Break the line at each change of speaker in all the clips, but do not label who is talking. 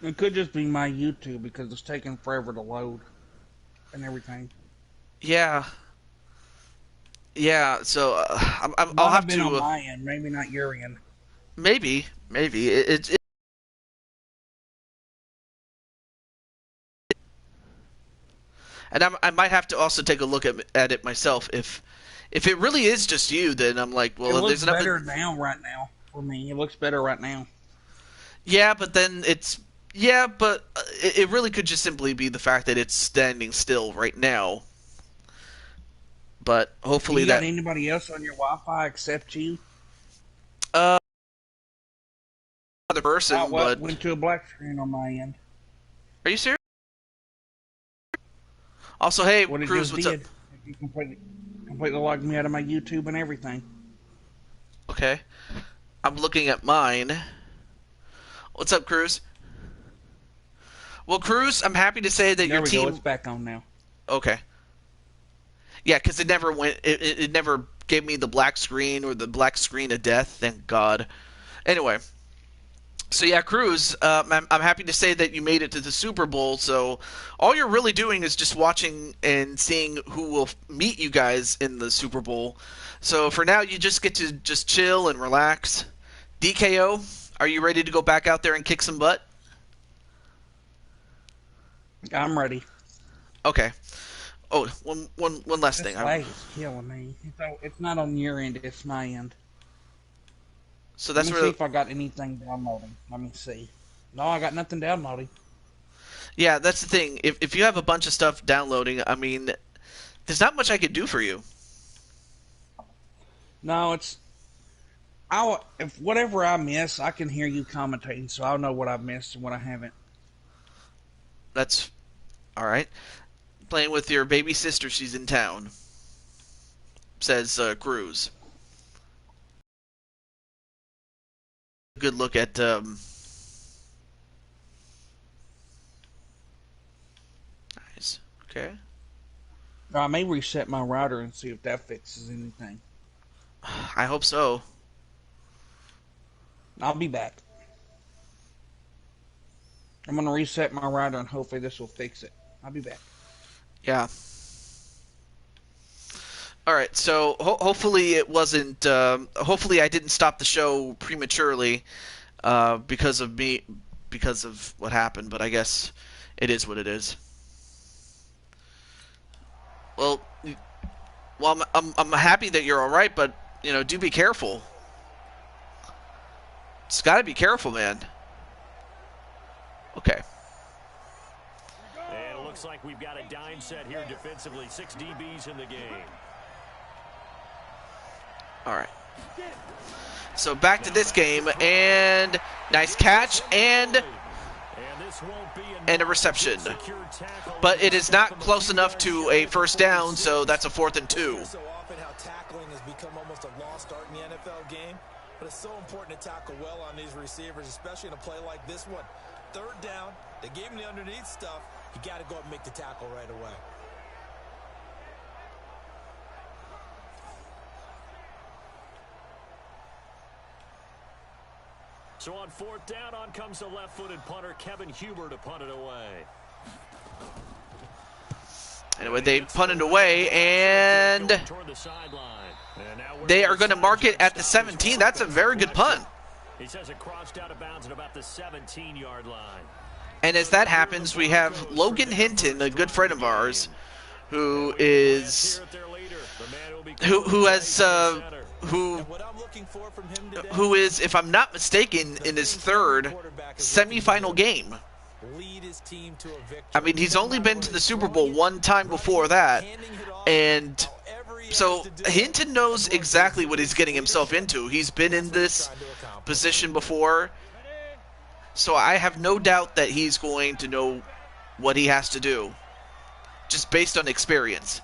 It could just be my YouTube because it's taking forever to load and everything.
Yeah, yeah. So I'll
Might have
have
been on
to
my end, maybe not your end.
maybe and I might have to also take a look at it myself. If it really is just you, then I'm like,
It
well,
looks
there's nothing.
better now, right now, for me. It looks better right now.
Yeah, but then it's yeah, but it really could just simply be the fact that it's standing still right now. But
Do
hopefully
you got
that
anybody else on your Wi-Fi except you?
uh other
Oh,
person.
what?
But
Went to a black screen on my end.
are you serious? Also, hey,
What it
Cruz,
just
what's up?
did. You completely logged me out of my YouTube and everything.
Okay, I'm looking at mine. What's up, Cruz? Well, Cruz, I'm happy to say that your
There we go. It's
team.
back on now.
Okay, yeah, because it never went. It never gave me the black screen or the black screen of death. Thank God. Anyway, so yeah, Cruz, I'm happy to say that you made it to the Super Bowl. So all you're really doing is just watching and seeing who will meet you guys in the Super Bowl. So for now, you just get to just chill and relax. DKO, are you ready to go back out there and kick some butt?
I'm ready.
Okay. Oh, one last thing.
This lag is killing me. It's not on your end. It's my end.
So
Let
that's
me see
where.
if I got anything downloading. Let me see. No, I got nothing downloading.
Yeah, that's the thing. If you have a bunch of stuff downloading, I mean, there's not much I could do for you.
No, it's if whatever I miss, I can hear you commentating, so I'll know what I've missed and what I haven't.
That's all right. Playing with your baby sister. She's in town. Says Cruz. Good look at. Nice. Okay.
I may reset my router and see if that fixes anything.
I hope so.
I'll be back. I'm gonna reset my router and hopefully this will fix it. I'll be back.
Yeah. All right. So hopefully it wasn't. Hopefully I didn't stop the show prematurely because of me, because of what happened. But I guess it is what it is. Well, I'm happy that you're all right, but do be careful. It's got to be careful, man. Okay.
And it looks like we've got a dime set here defensively. 6 DBs in the game.
All right. So back to this game, and nice catch and a reception. But it is not close enough to a first down, so that's a 4th and 2.
So often how tackling has become almost a lost art in the NFL game, but it's so important to tackle well on these receivers, especially in a play like this one. 3rd down, they gave him the underneath stuff. You got to go up and make the tackle right away.
So on 4th down, on comes the left-footed punter, Kevin Huber, to punt it away.
Anyway, they punted away, and they are going to mark it at the 17. That's a very good punt.
He says it crossed out of bounds at about the 17-yard line.
And as that happens, we have Logan Hinton, a good friend of ours, who is who is, if I'm not mistaken, in his 3rd semifinal game. I mean, he's only been to the Super Bowl one time before that, and so Hinton knows exactly what he's getting himself into. He's been in this position before, so I have no doubt that he's going to know what he has to do, just based on experience.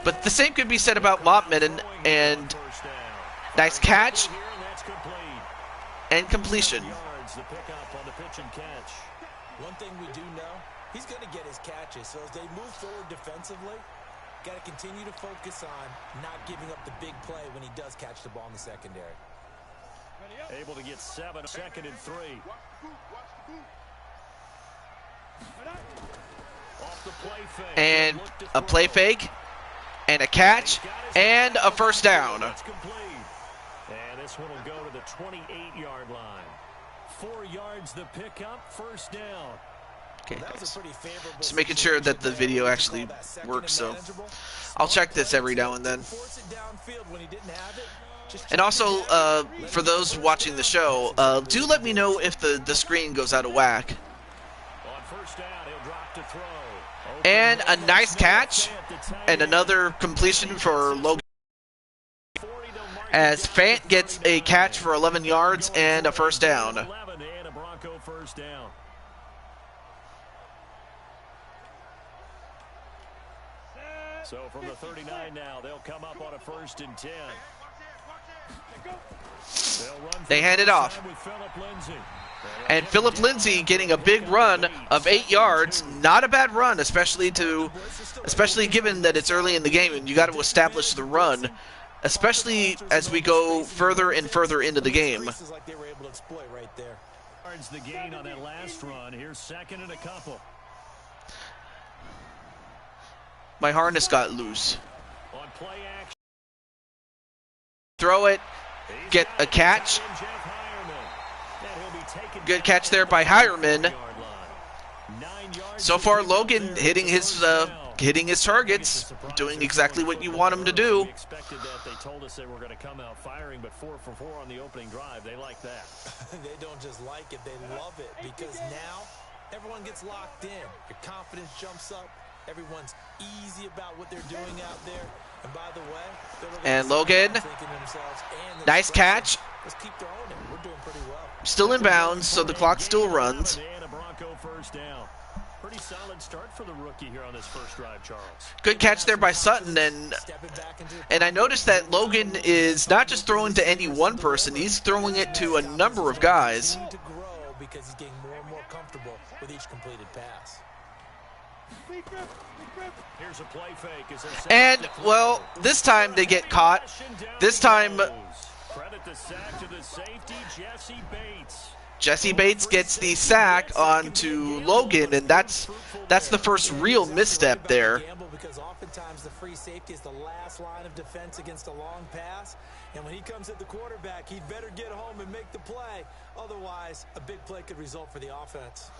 But the same could be said about Madden, and nice catch and completion.
One thing we do know, he's going to get his catches. So as they move forward defensively, got to continue to focus on not giving up the big play when he does catch the ball in the secondary.
Able to get 7, 2nd and 3.
and a play fake, and a catch, and a first down.
And this one will go to the 28-yard line. 4 yards the pickup, first down.
Okay, just making sure that the video actually works, so I'll check this every now and then. And also, for those watching the show, do let me know if the screen goes out of whack. And a nice catch, and another completion for Logan, as Fant gets a catch for 11 yards and a first down.
So from the 39 now, they'll come up on a 1st and 10.
They hand it off. And Phillip Lindsay getting a big run of 8 yards. Not a bad run, especially given that it's early in the game and you got to establish the run, especially as we go further and further into the game.
The gain on that last run. Here's 2nd and a couple.
My harness got loose. Throw it. Get a catch. Good catch there by Hireman. So far, Logan hitting his targets, doing exactly what you want him to do.
We expected that. They told us they were going to come out firing, but 4 for 4 on the opening drive. They like that.
They don't just like it, they love it, because now everyone gets locked in. Your confidence jumps up. Everyone's easy about what they're doing out there. And by the way,
and Logan, nice catch.
Let's keep throwing it. We're doing pretty well.
Still in bounds, so the clock still runs.
Pretty solid start for the rookie here on this first drive, Charles.
Good catch there by Sutton, and I noticed that Logan is not just throwing to any one person, he's throwing it to a number of guys.
Because he's getting more and more comfortable with each completed pass.
Here's a play fake.
And, well, this time they get caught. This time,
credit the sack to the safety, Jesse Bates.
Jesse Bates gets the sack onto Logan, and that's the first real misstep there.
Because oftentimes the free safety is the last line of defense against a long pass, and when he comes at the quarterback, he'd better get home and make the play. Otherwise, a big play could result for the offense.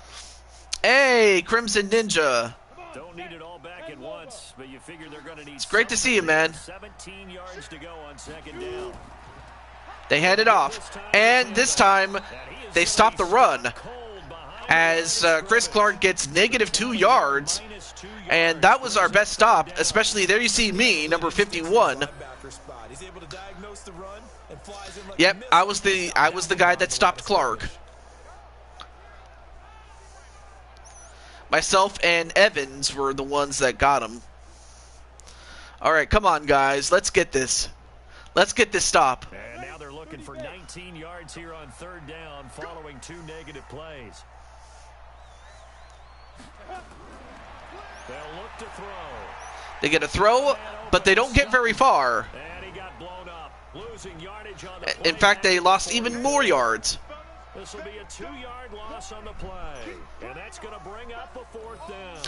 Hey, Crimson Ninja.
Don't need it all back at once, but you figure they're going to need.
It's great to see you, man.
17 yards to go on 2nd down.
They hand it off, and this time they stop the run as Chris Clark gets -2 yards, and that was our best stop, especially there you see me, number 51. Yep, I was the guy that stopped Clark. Myself and Evans were the ones that got him. All right, come on, guys. Let's get this. Let's get this stop.
And now they're looking for 19 yards here on 3rd down following 2 negative plays. They'll look to throw.
They get a throw, but they don't get very far.
And he got blown up, losing yardage on the play.
In fact, they lost even more yards.
This will be a 2-yard loss on the play, and that's going to bring up a 4th down.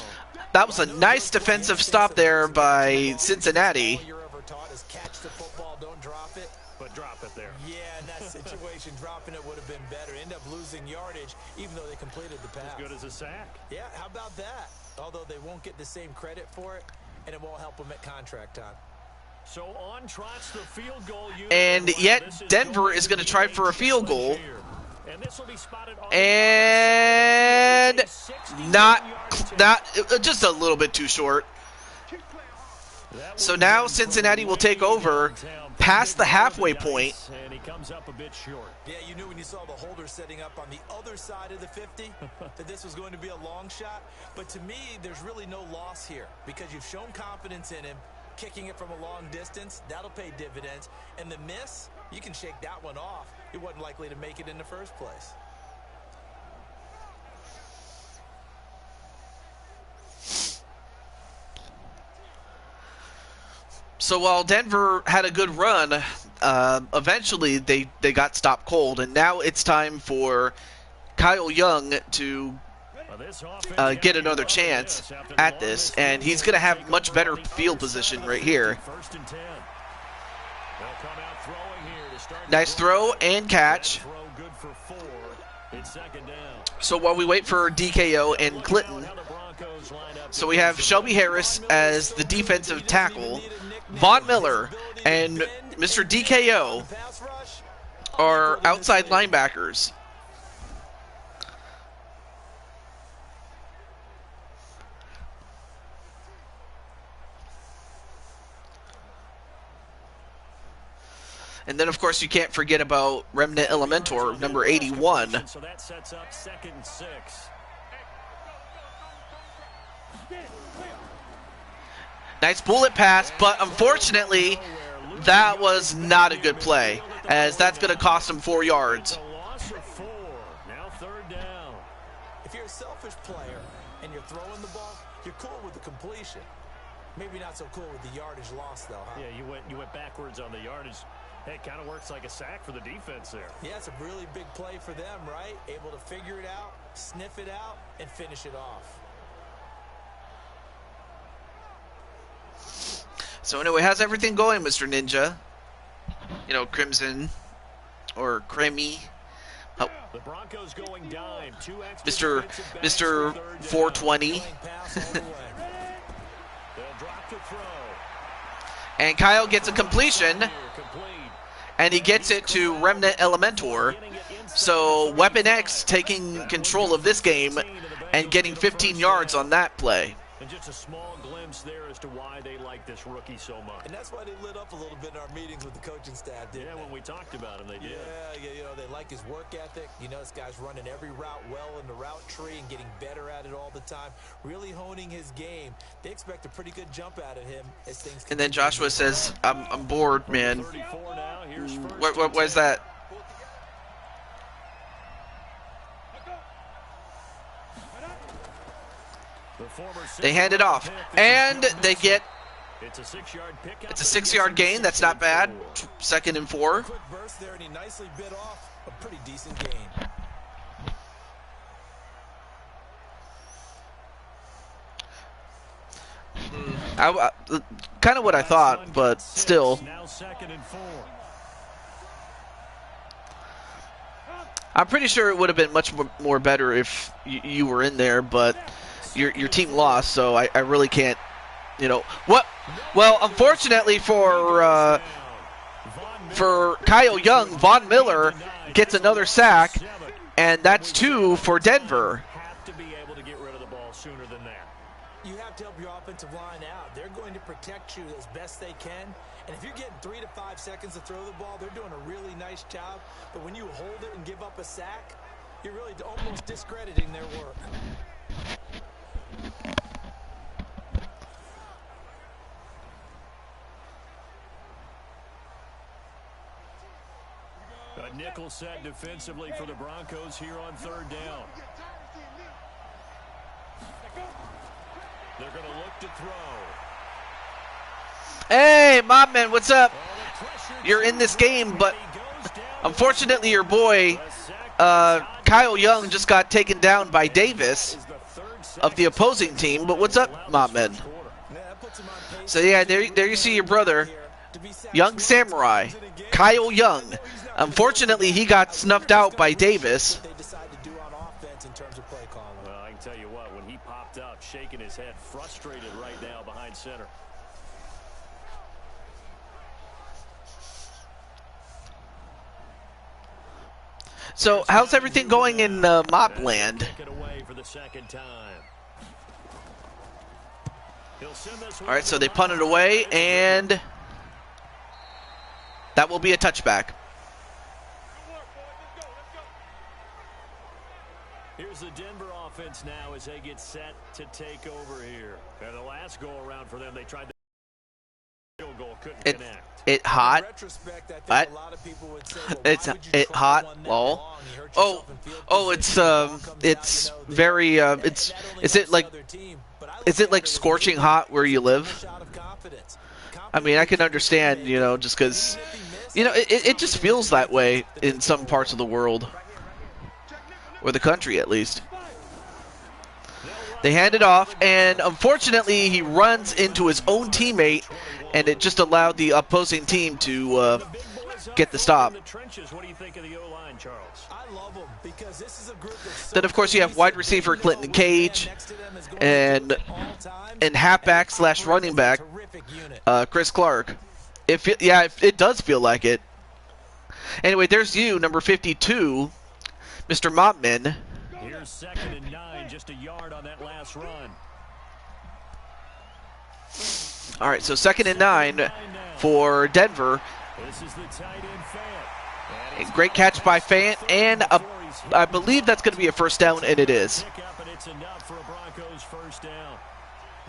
That was a nice defensive stop there by Cincinnati.
All you're ever taught is catch the football, don't drop it.
But drop it there.
Yeah, in that situation, dropping it would have been better. End up losing yardage, even though they completed the pass.
As good as a sack.
Yeah, how about that? Although they won't get the same credit for it, and it won't help them at contract time.
So on trots the field goal unit.
And yet Denver is going to try for a field goal.
And this will be spotted on
And not just a little bit too short. So now Cincinnati will take over past the halfway point.
And he comes up a bit short.
Yeah, you knew when you saw the holder setting up on the other side of the 50 that this was going to be a long shot. But to me, there's really no loss here because you've shown confidence in him. Kicking it from a long distance, that'll pay dividends. And the miss, you can shake that one off. He wasn't likely to make it in the first place.
So while Denver had a good run, eventually they got stopped cold, and now it's time for Kyle Young to get another chance at this, and he's going to have much better field position right here. Nice throw and catch. So while we wait for DKO and Clinton, so we have Shelby Harris as the defensive tackle. Von Miller and Mr. DKO are outside linebackers. And then, of course, you can't forget about Remnant Elementor, number 81.
So that sets up 2nd and 6.
Nice bullet pass, but unfortunately, that was not a good play, as that's going to cost him 4 yards.
Now 3rd down.
If you're a selfish player and you're throwing the ball, you're cool with the completion. Maybe not so cool with the yardage loss, though, huh?
Yeah, you went backwards on the yardage. Hey, it kind of works like a sack for the defense there.
Yeah, it's a really big play for them, right? Able to figure it out, sniff it out, and finish it off.
So anyway, how's everything going, Mr. Ninja? You know, Crimson or Cremmy. Oh.
The Broncos going dime.
Mr. 420.
They'll drop the throw.
And Kyle gets a completion, and he gets it to Remnant Elementor. So Weapon X taking control of this game and getting 15 yards on that play.
And just a small glimpse there as to why they like this rookie so much.
And that's why they lit up a little bit in our meetings with the coaching staff, didn't they?
When we talked about him, they did.
Yeah, you know, they like his work ethic. You know, this guy's running every route well in the route tree and getting better at it all the time. Really honing his game. They expect a pretty good jump out of him as things.
And then Joshua says, I'm bored, man. What is that? They hand it off, and they get, it's a 6-yard gain. That's not bad. 2nd and 4.
Quick burst there, and he nicely bit off a pretty decent gain.
Kind of what I thought, but still.
Now 2nd and 4.
I'm pretty sure it would have been much more better if you were in there, but your team lost, so I really can't, you know. What? Well, unfortunately for Kyle Young, Von Miller gets another sack, and that's 2 for Denver.
Have to be able to get rid of the ball sooner than that.
You have to help your offensive line out. They're going to protect you as best they can. And if you're getting 3 to 5 seconds to throw the ball, they're doing a really nice job. But when you hold it and give up a sack, you're really almost discrediting their work.
A nickel set defensively for the Broncos here on 3rd down. They're going to look to throw.
Hey, Mobman, what's up? You're in this game, but unfortunately your boy, Kyle Young, just got taken down by Davis of the opposing team. But what's up, Mobman? So, yeah, there you see your brother, Young Samurai, Kyle Young. Unfortunately, he got snuffed out by Davis.
Well, I can tell you what, when he popped up, shaking his head, frustrated right now behind center.
So, how's everything going in Mobland? All right, so they punt it away, and that will be a touchback.
Here's the Denver offense now as they get set to take over here. And the last go around for them, they tried to field goal, couldn't connect.
It hot. What? It hot. Lol. It's very is it like scorching hot where you live? I mean, I can understand, you know, just because, you know, it just feels that way in some parts of the world, or the country at least. They hand it off, and unfortunately, he runs into his own teammate, and it just allowed the opposing team to get the stop. Then, of course, you have wide receiver Clinton Cage, and halfback / running back Chris Clark. It does feel like it. Anyway, there's you, number 52, Mr. Mopman.
Here's 2nd and 9, just a yard on that last run.
All right, so 2nd and 9 for Denver.
This is the tight end Fant.
Great catch by Fant, and I believe that's going to be a first down, and it is.
It's enough for a Broncos first down.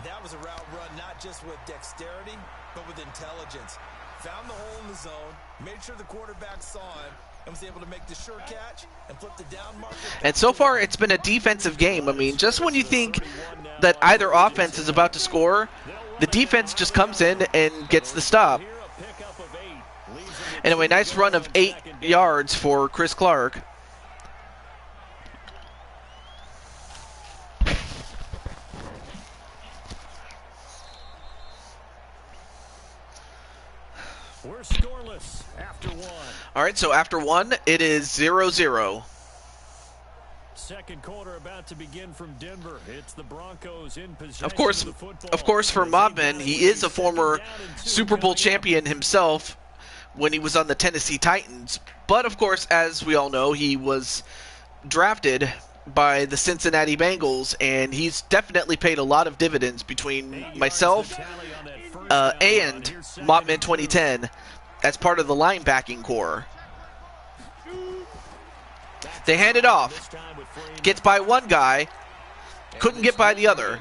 That was a route run not just with dexterity, but with intelligence. Found the hole in the zone, made sure the quarterback saw him, and was able to make the sure catch and flip the down marker.
And so far, it's been a defensive game. I mean, just when you think that either offense is about to score, the defense just comes in and gets the stop. Anyway, nice run of 8 yards for Chris Clark.
We're scoreless after 1.
All right, so after 1, it is 0-0.
Second quarter about to begin from Denver. It's the Broncos in possession
Of course, for Mobman, he is a former Super Bowl champion himself when he was on the Tennessee Titans. But, of course, as we all know, he was drafted by the Cincinnati Bengals, and he's definitely paid a lot of dividends between myself and Mopman 2010 as part of the linebacking core. They hand it off. Gets by one guy. Couldn't get by the other.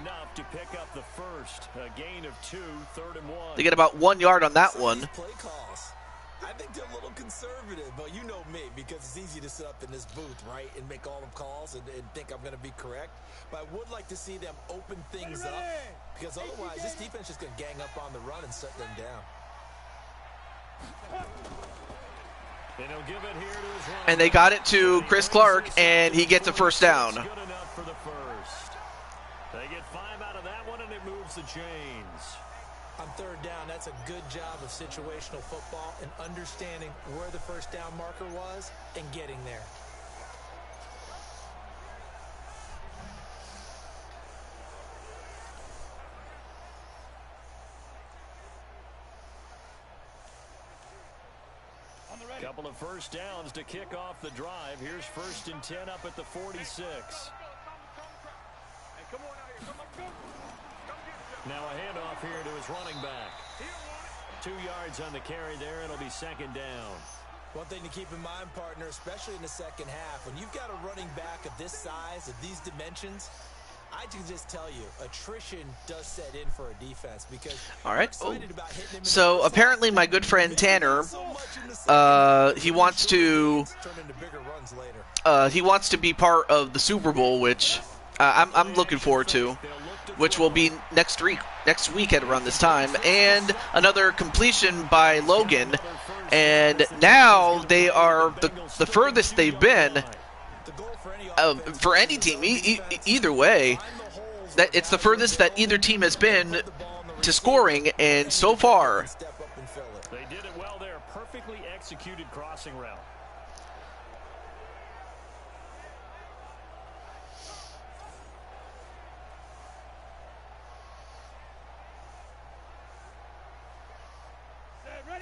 They get about 1 yard on that one.
I think they're a little conservative, but you know me, because it's easy to sit up in this booth, right, and make all the calls and think I'm going to be correct. But I would like to see them open things up, because otherwise this defense is just going to gang up on the run and shut them down.
And they got it to Chris Clark, and he gets a first down.
Good enough for the first. They get 5 out of that one, and it moves the chains.
On third down, that's a good job of situational football and understanding where the first down marker was and getting there.
Couple of first downs to kick off the drive. Here's 1st and 10 up at the 46. Now a handoff here to his running back. 2 yards on the carry there. It'll be 2nd down.
One thing to keep in mind, partner, especially in the second half, when you've got a running back of this size, of these dimensions, I can just tell you, attrition does set in for a defense because.
All right. So apparently, my good friend Tanner, he wants to be part of the Super Bowl, which I'm looking forward to, which will be next week at around this time, and another completion by Logan, and now they are the furthest they've been. For any team, either way, that it's the furthest that either team has been to scoring, and so far,
they did it well there. Perfectly executed crossing route.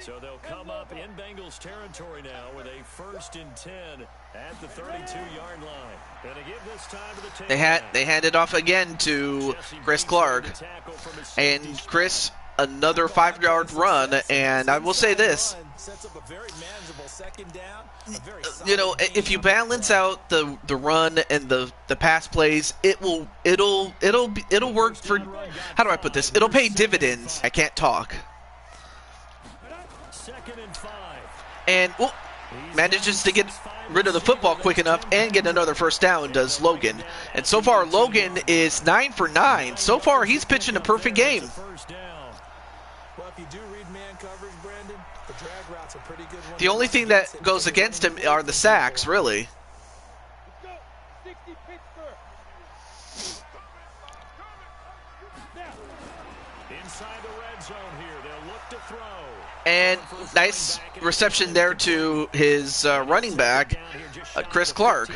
So they'll come up in Bengals territory now with a 1st and 10 at the 32-yard line. And to give this time to the
they hand it off again to Chris Clark, and Chris, another 5-yard run. And I will say this, you know, if you balance out the run and the pass plays, it'll work for, how do I put this? It'll pay dividends. I can't talk. And manages to get rid of the football quick enough and get another first down, does Logan. And so far, Logan is 9 for 9. So far, he's pitching a perfect game. The only thing that goes against him are the sacks, really.
inside the red zone here. They'll look to throw.
And nice reception there to his running back, Chris Clark.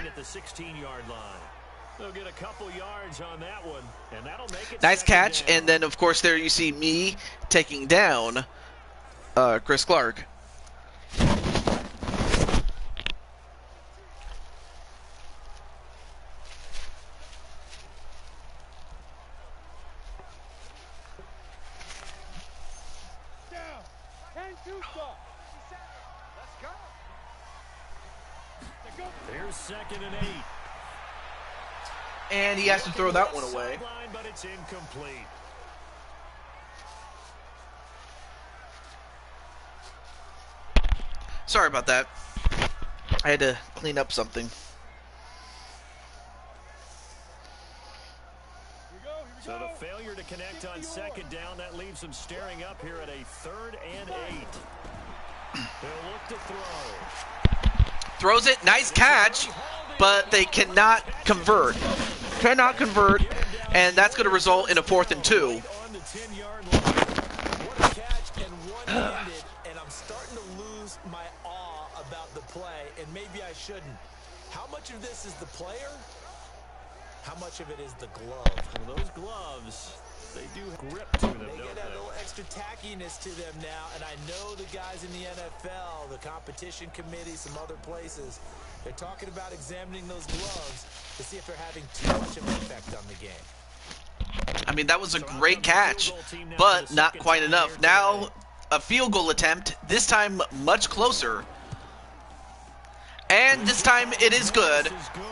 They'll get a couple yards on that one, and that'll make it
Nice catch,
down.
and then of course there you see me taking down Chris Clark.
Here's 2nd and 8.
And he has to throw that one away.
But it's incomplete.
Sorry about that. I had to clean up something.
So the failure to connect on 2nd down, that leaves them staring up here at a 3rd and 8. They'll look to throw.
Throws it, nice catch, but they cannot convert. Cannot convert, and that's going to result in a 4th and 2.
On the 10-yard line. What a catch and one-handed, and I'm starting to lose my awe about the play, and maybe I shouldn't. How much of this is the player? How much of it is the glove?
Well, those gloves, they do grip to them,
They
don't
get that
they?
little extra tackiness to them now, and I know the guys in the NFL, the competition committee, some other places, they're talking about examining those gloves to see if they're having too much of an effect on the game.
I mean, that was a great catch, but not quite enough. Now, a field goal attempt, this time much closer. And this time it is good.
This is good.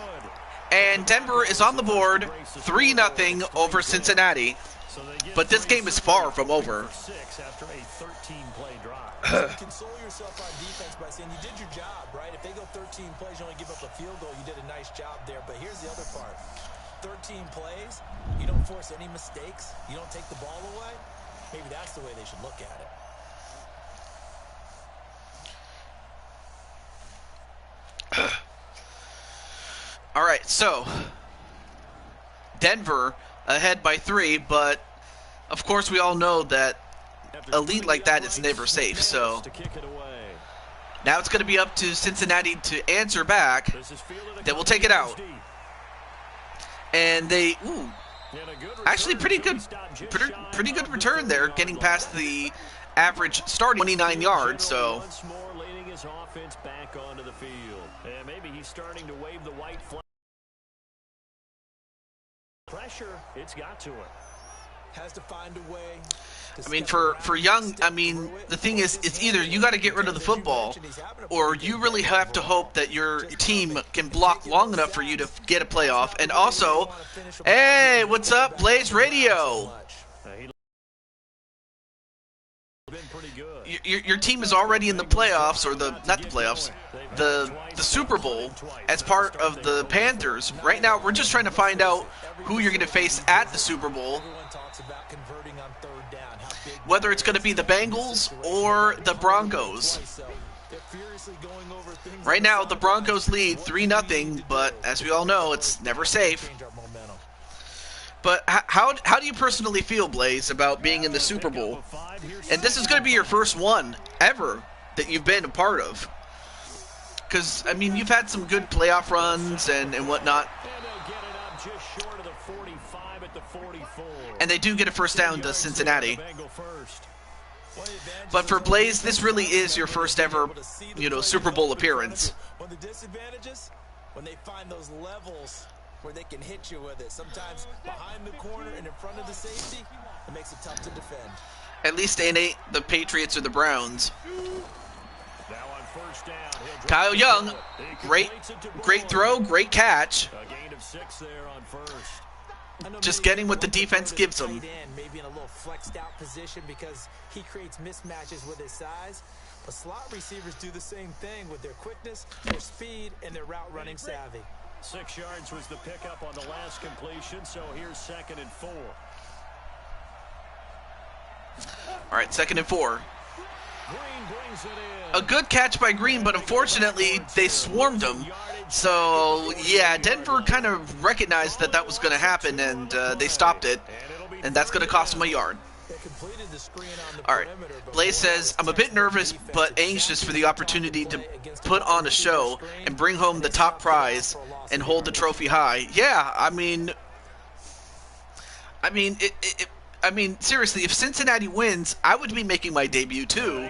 And Denver is on the board, 3-0 over Cincinnati.
So they get
But this game is far from over.
6 after a 13-play drive.
So you console yourself on defense by saying you did your job, right? If they go 13 plays, you only give up a field goal, you did a nice job there. But here's the other part. 13 plays, you don't force any mistakes, you don't take the ball away. Maybe that's the way they should look at it.
All right, so Denver ahead by 3, but of course we all know that a lead like that is never safe. So
To kick it away.
now it's going to be up to Cincinnati to answer back.
This is fielded a
Then we'll
couple
take it
yards
out.
deep.
And they,
And a good
actually
return.
pretty
So
good,
he stopped just
pretty
shy
good
of the
return there,
30-yard
getting
line.
past the average starting 29 yards. So
Once more leading his offense back onto the field. And maybe he's starting to wave the white flag. Pressure, it's got to him.
Has to find a way.
I mean, for Young, I mean, the thing is, it's either you got to get rid of the football, or you really have to hope that your team can block long enough for you to get a playoff. And also, hey, what's up, Blaze Radio?
He's been pretty good.
Your team is already in the playoffs, or not the playoffs, the Super Bowl as part of the Panthers. Right now, we're just trying to find out who you're going to face at the Super Bowl,
Everyone talks about converting on 3rd down. How big
whether it's going to be the Bengals or the Broncos.
so they're furiously going over things.
Right now, the Broncos lead 3-0, but as we all know, it's never safe.
Change our momentum.
But how do you personally feel, Blaze, about being in the Super Bowl? And this is going to be your first one ever that you've been a part of. Because, I mean, you've had some good playoff runs and whatnot.
And they'll get it up just short of the 45 at the 44.
And they do get a first down to Cincinnati.
Bengal first.
But for Blaze, this really is your first ever, Super Bowl appearance.
One of the disadvantages, when they find those levels where they can hit you with it. Sometimes behind the corner and in front of the safety, it makes it tough to defend.
At least they ain't the Patriots or the Browns.
Now on first down, he'll drop
Kyle
the
Young,
bullet. He
great
completes it to
great
Boyd.
throw, great catch.
A gain of 6 there on first.
I know
Just
many
getting what
people
the
want to
defense
throw
gives
to the
them.
tight end, maybe in a little flexed out position because he creates mismatches with his size. But slot receivers do the same thing with their quickness, their speed, and their route running savvy.
6 yards was the pickup on the last completion, so here's 2nd and 4.
All right, 2nd and 4.
Green brings it in.
A good catch by Green, but unfortunately, they swarmed him. So, yeah, Denver kind of recognized that was going to happen, and they stopped it. And that's going to cost them a yard.
They completed
All right. Blaze says, I'm a bit nervous but anxious for the opportunity to put on a show and bring home the top prize and hold the trophy high. Yeah, I mean, seriously, if Cincinnati wins, I would be making my debut too.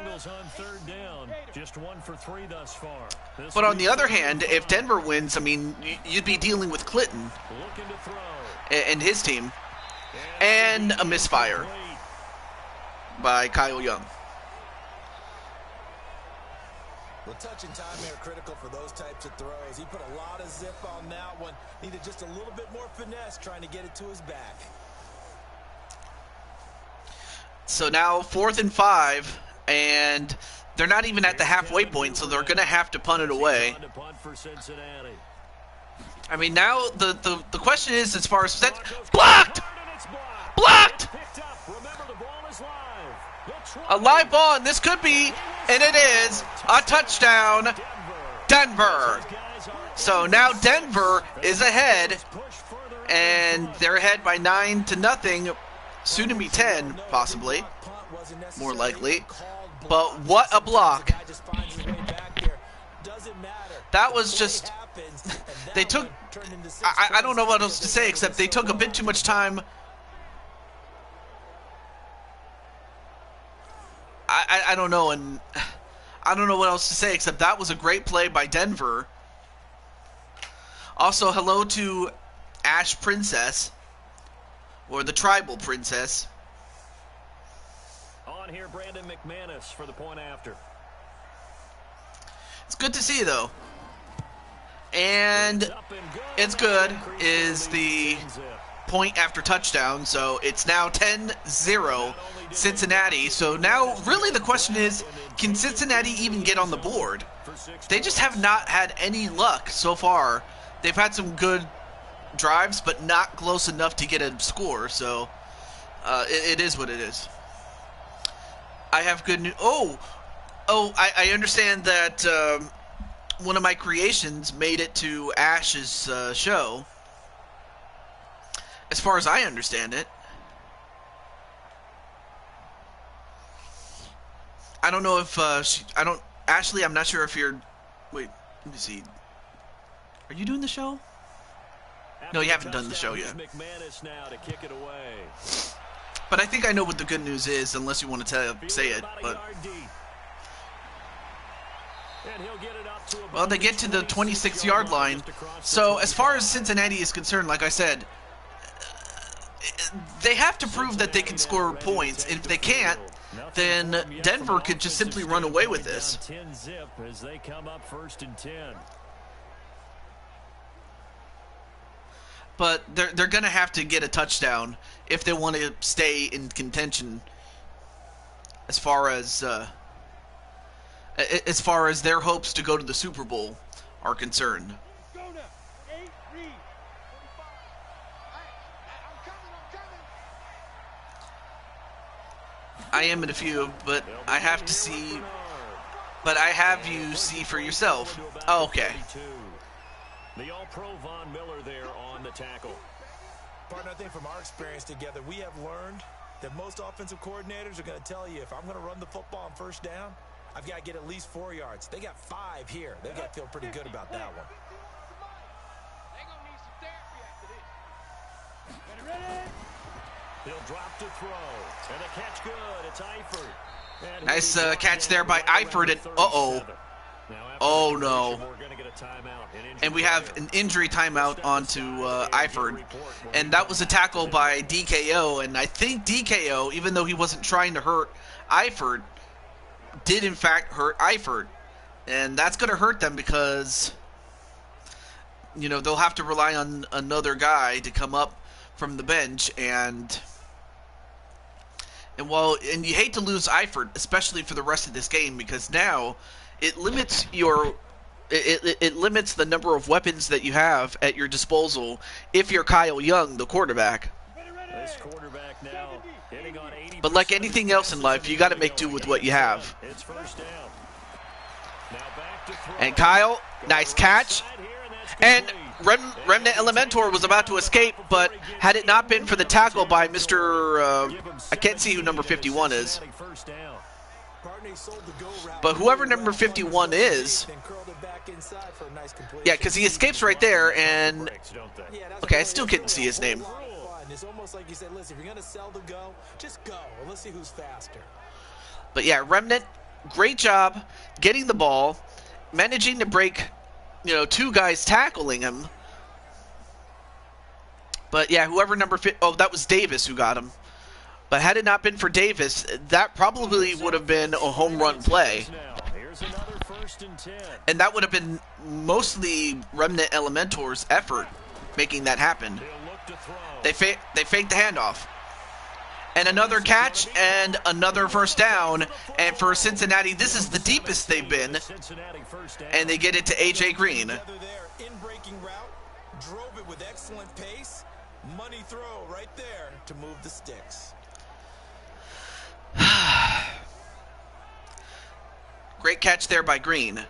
But on the other hand, if Denver wins, I mean, you'd be dealing with Clinton and his team. And a misfire by Kyle Young.
Well, touch and timing are critical for those types of throws. He put a lot of zip on that one. Needed just a little bit more finesse trying to get it to his back.
So now 4th and 5, and they're not even at the halfway point, so they're going to have to punt it away. I mean, now the question is, as far as that, blocked! Blocked! A live ball, and this could be, and it is, a touchdown, Denver. So now Denver is ahead, and they're ahead by 9-0, soon to be 10, possibly, more likely. But what a block. That was just, they took, I don't know what else to say except they took a bit too much time. I don't know, and I don't know what else to say except that was a great play by Denver. Also, hello to Ash Princess, or the Tribal Princess.
On here, Brandon McManus for the point after.
It's good to see, though. And it's good is the point after touchdown, so it's now 10-0 Cincinnati. So now really the question is, can Cincinnati even get on the board? They just have not had any luck so far. They've had some good drives, but not close enough to get a score, so it is what it is. I have good news. I understand that one of my creations made it to Ash's show. As far as I understand it. I don't know if Ashley, I'm not sure if you're, wait, let me see. Are you doing the show? No, you haven't done the show yet. But I think I know what the good news is, unless you want to say it. But well, they get to the 26-yard line. So as far as Cincinnati is concerned, like I said, they have to prove that they can score points. And if they can't, then Denver could just simply run away with this. But they're going to have to get a touchdown if they want to stay in contention as far as their hopes to go to the Super Bowl are concerned. I am in a few, but I have to see. But I have you see for yourself. Oh, okay.
The All-Pro Von Miller there on the tackle.
Partner, I think from our experience together, we have learned that most offensive coordinators are going to tell you, if I'm going to run the football on first down, I've got to get at least 4 yards. They got 5 here. They've got to feel pretty good about that one.
He'll drop to throw. And a catch good. It's Eifert.
Nice catch there by Eifert. And uh-oh. Oh, no. And we have an injury timeout onto Eifert. And that was a tackle by DKO. And I think DKO, even though he wasn't trying to hurt Eifert, did in fact hurt Eifert. And that's going to hurt them because, you know, they'll have to rely on another guy to come up from the bench. And you hate to lose Eifert, especially for the rest of this game, because now it limits it limits the number of weapons that you have at your disposal if you're Kyle Young, the quarterback.
This quarterback now hitting on 80%.
But like anything else in life, you got to make do with what you have.
It's first down. Now back to throw.
And Kyle, nice catch. And Remnant Elementor was about to escape, but had it not been for the tackle by Mr. I can't see who number 51 is. But whoever number 51 is, yeah, because he escapes right there, and okay, I still couldn't see his name.
It's almost like you said, listen, if you're going to sell the go, just go. Well, let's see who's faster.
But yeah, Remnant, great job getting the ball, managing to break, two guys tackling him. But yeah, whoever that was Davis who got him. But had it not been for Davis, that probably would have been a home run play. And that would have been mostly Remnant Elementor's effort making that happen. They faked the handoff. And another catch and another first down. And for Cincinnati, this is the deepest they've been. And they get it to A.J. Green.
Drove it with excellent pace. Money throw right there to move the sticks.
Great catch there by Green.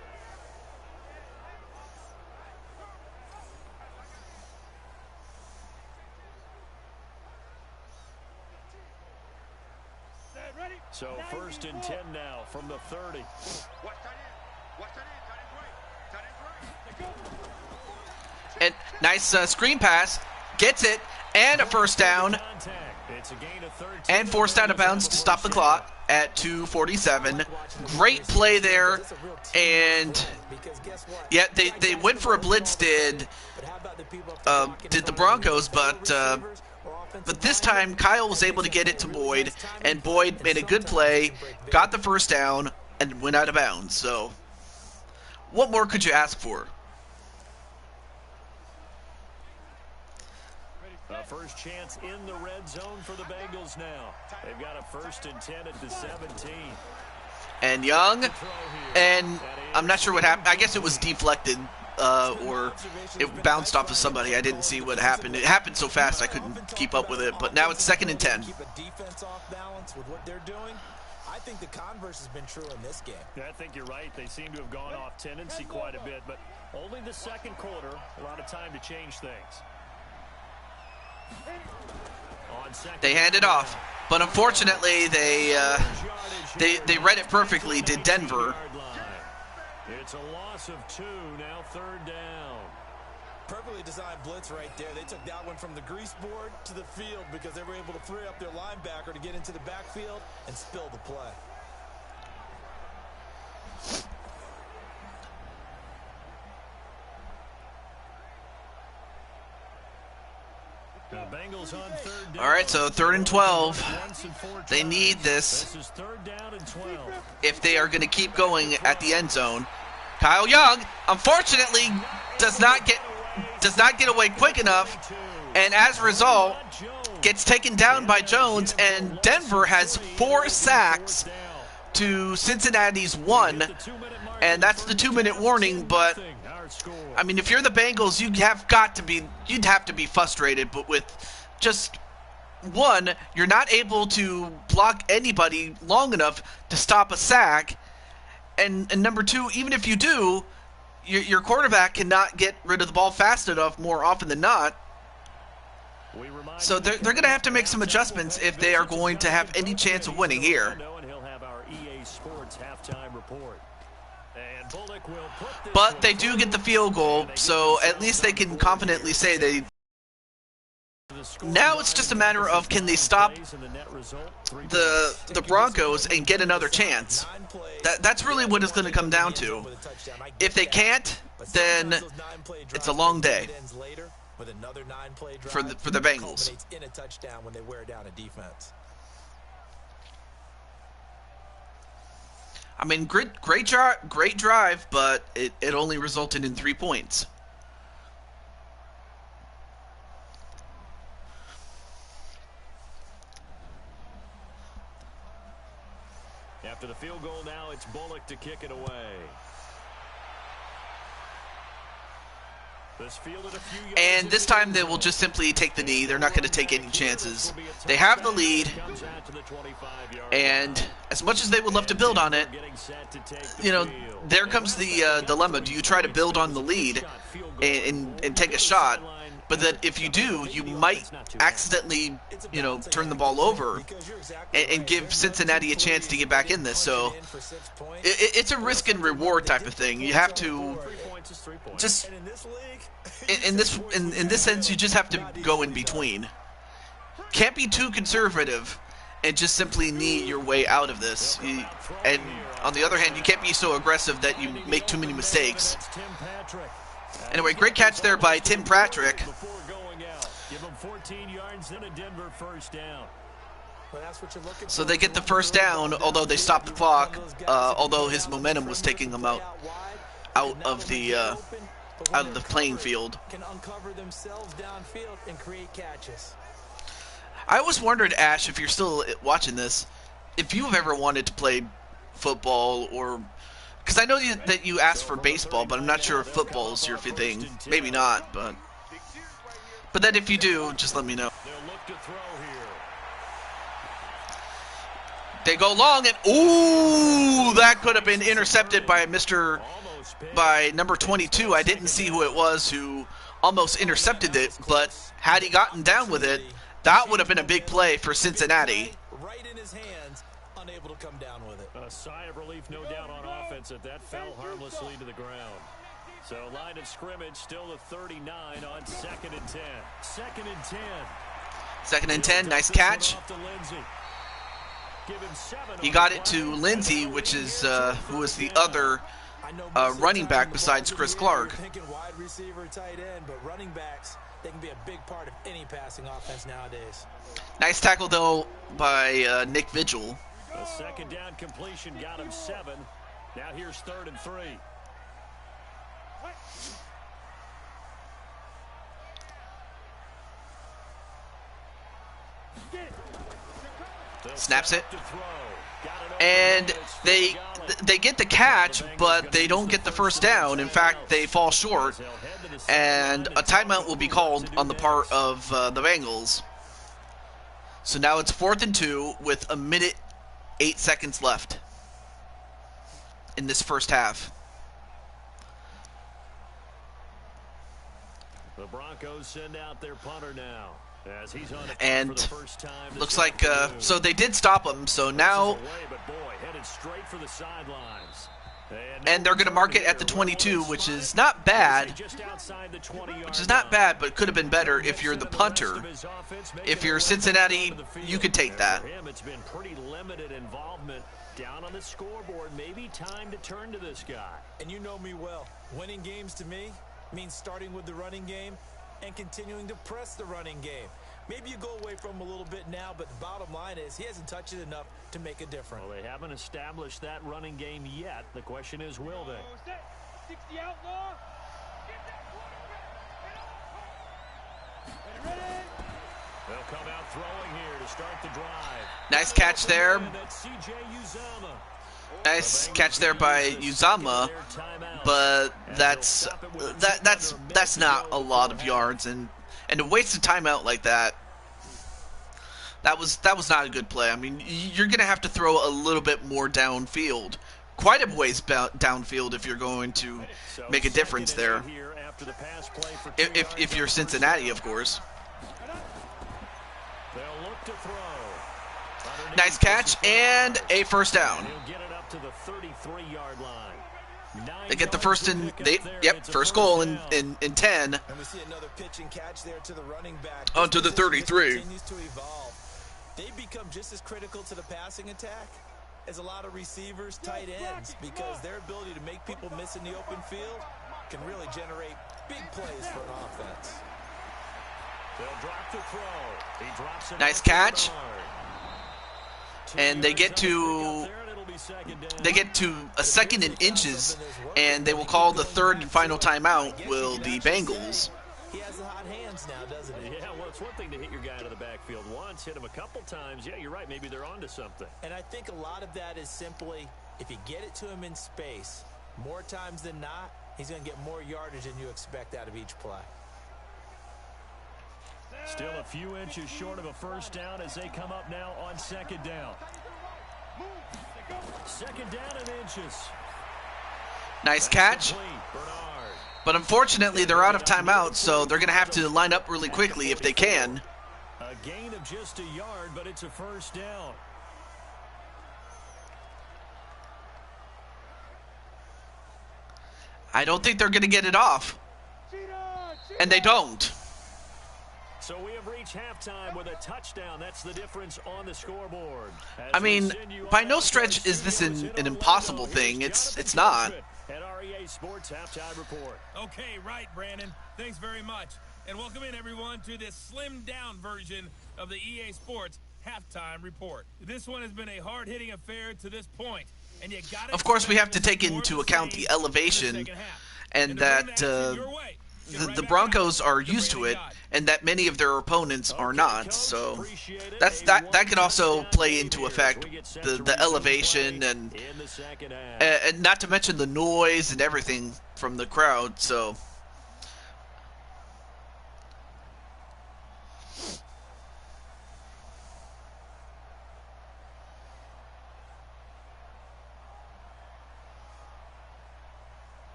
So 1st and 10 now from the 30.
And nice screen pass. Gets it. And a first down. And forced out of bounds to stop the clock at 2:47. Great play there. And yeah, they went for a blitz, did the Broncos, but this time Kyle was able to get it to Boyd, and Boyd made a good play, got the first down, and went out of bounds. So what more could you ask for?
First chance in the red zone for the Bengals now. They've got a 1st and 10 at the 17.
And Young, and I'm not sure what happened. I guess it was deflected, or it bounced off of somebody. I didn't see what happened. It happened so fast I couldn't keep up with it. But now it's 2nd and 10.
Keep a defense off balance with what they're doing. I think the converse has been true in this game.
Yeah, I think you're right. They seem to have gone off tendency quite a bit, but only the second quarter. A lot of time to change things.
They hand it off, but unfortunately they read it perfectly. Did Denver?
It's a loss of 2. Now 3rd down.
Perfectly designed blitz right there. They took that one from the grease board to the field because they were able to free up their linebacker to get into the backfield and spill the play.
All right, so 3rd and 12. They need this if they are going to keep going at the end zone. Kyle Young, unfortunately, does not get away quick enough, and as a result, gets taken down by Jones. And Denver has 4 sacks to Cincinnati's 1, and that's the 2-minute warning. But I mean, if you're the Bengals, you'd have to be frustrated. But with just 1, you're not able to block anybody long enough to stop a sack. And number 2, even if you do, your quarterback cannot get rid of the ball fast enough more often than not. So they're going to have to make some adjustments if they are going to have any chance of winning here. But they do get the field goal, so at least they can confidently say they... Now it's just a matter of, can they stop the Broncos and get another chance? That's really what it's going to come down to. If they can't, then it's a long day for the Bengals. I mean, great drive, but it only resulted in 3 points.
After the field goal now, it's Bullock to kick it away.
And this time they will just simply take the knee. They're not going to take any chances. They have the lead, and as much as they would love to build on it, there comes the dilemma. Do you try to build on the lead and take a shot? But that if you do, you might accidentally, turn the ball over and give Cincinnati a chance to get back in this. So it's a risk and reward type of thing. You have to just in this sense, you just have to go in between. Can't be too conservative and just simply knee your way out of this. And on the other hand, you can't be so aggressive that you make too many mistakes. Anyway, great catch there by Tim Patrick. So they get the first down, although they stopped the clock, although his momentum was taking them out of the playing field. I always wondered, Ash, if you're still watching this, if you've ever wanted to play football or... Because I know that you asked for baseball, but I'm not sure if football is your thing. Maybe not, but then if you do, just let me know. They go long, and ooh, that could have been intercepted by number 22. I didn't see who it was who almost intercepted it, but had he gotten down with it, that would have been a big play for Cincinnati.
Right in his hands, unable to come down with it.
A sigh of relief, no doubt, on offense that fell harmlessly to the ground. So line of scrimmage still a 39 on 2nd and 10. 2nd and 10.
2nd and 10, nice catch. He got it to Lindsey, which is who is the other running back besides Chris Clark.
Wide receiver, tight end, but running backs, they can be a big part of any passing offense nowadays.
Nice tackle though by Nick Vigil.
A second down completion got him 7. Now here's 3rd and 3.
Snaps it, and they get the catch, but they don't get the first down. In fact, they fall short, and a timeout will be called on the part of the Bengals. So now it's 4th and 2 with 1 minute 8 seconds left in this first half.
The Broncos send out their punter now. As he's on
and
for the first time
looks like so they did stop him. So now, and they're going to mark it at the 22, which is not bad. But could have been better if you're the punter. If you're Cincinnati, you could take that.
It's been pretty limited involvement down on the scoreboard. Maybe time to turn to this guy.
And you know me well. Winning games to me means starting with the running game and continuing to press the running game. Maybe you go away from him a little bit now, but the bottom line is he hasn't touched it enough to make a difference.
Well, they haven't established that running game yet. The question is, will they?
60 outlaw.
They'll come out throwing here to start the drive.
Nice catch there. Nice catch there by Uzama, but that's not a lot of yards, and to waste a timeout like that, that was not a good play. I mean, you're gonna have to throw a little bit more downfield, quite a ways downfield, if you're going to make a difference there. If you're Cincinnati, of course. Nice catch and a first down. They get the first first goal in 10.
And we see another pitch and catch there to the running back.
Onto the 33.
Continues to evolve. They become just as critical to the passing attack as a lot of receivers, tight ends, because their ability to make people miss in the open field can really generate big plays for an offense.
They'll drop the throw. He drops it.
Nice catch. And they get to a 2nd and inches, and they will call the 3rd and final timeout. Will the Bengals?
He has the hot hands now, doesn't he?
Yeah, well, it's one thing to hit your guy to the backfield once, hit him a couple times. Yeah, you're right. Maybe they're onto something.
And I think a lot of that is simply if you get it to him in space, more times than not, he's going to get more yardage than you expect out of each play.
Still a few inches short of a first down as they come up now on 2nd down. 2nd down and inches.
Nice catch. But unfortunately, they're out of timeouts, so they're going to have to line up really quickly if they can.
A gain of just a yard, but it's a first down.
I don't think they're going to get it off. And they don't.
So we have reached halftime with a touchdown. That's the difference on the scoreboard.
I mean, by no stretch is this an impossible thing. It's not.
At REA Sports Halftime Report.
Okay, right, Brandon. Thanks very much. And welcome in, everyone, to this slimmed-down version of the EA Sports Halftime Report. This one has been a hard-hitting affair to this point. And you gotta
of course, we have to take into account the elevation and that the Broncos are used to it, and that many of their opponents are not. So that could also play into effect, the elevation and not to mention the noise and everything from the crowd. So.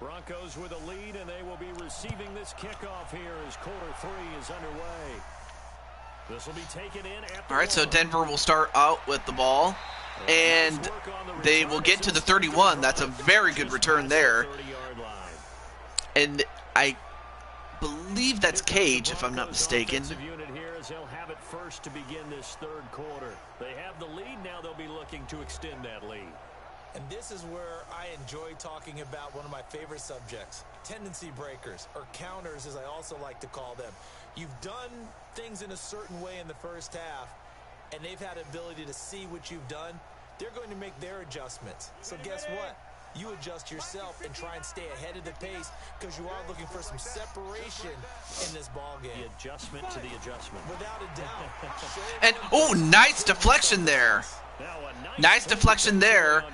Broncos with a lead, and they will be receiving this kickoff here as quarter 3 is underway. This will be taken in at the
All right, so Denver will start out with the ball, and they will get to the 31. That's a very good return there. And I believe that's Cage, if I'm not mistaken.
They'll have it first to begin this third quarter. They have the lead. Now they'll be looking to extend that lead.
And this is where I enjoy talking about one of my favorite subjects, tendency breakers, or counters as I also like to call them. You've done things in a certain way in the first half, and they've had the ability to see what you've done. They're going to make their adjustments. So guess what? You adjust yourself and try and stay ahead of the pace because you are looking for some separation in this ball game.
The adjustment to the adjustment.
Without a doubt.
And, oh, nice deflection there. Nice deflection there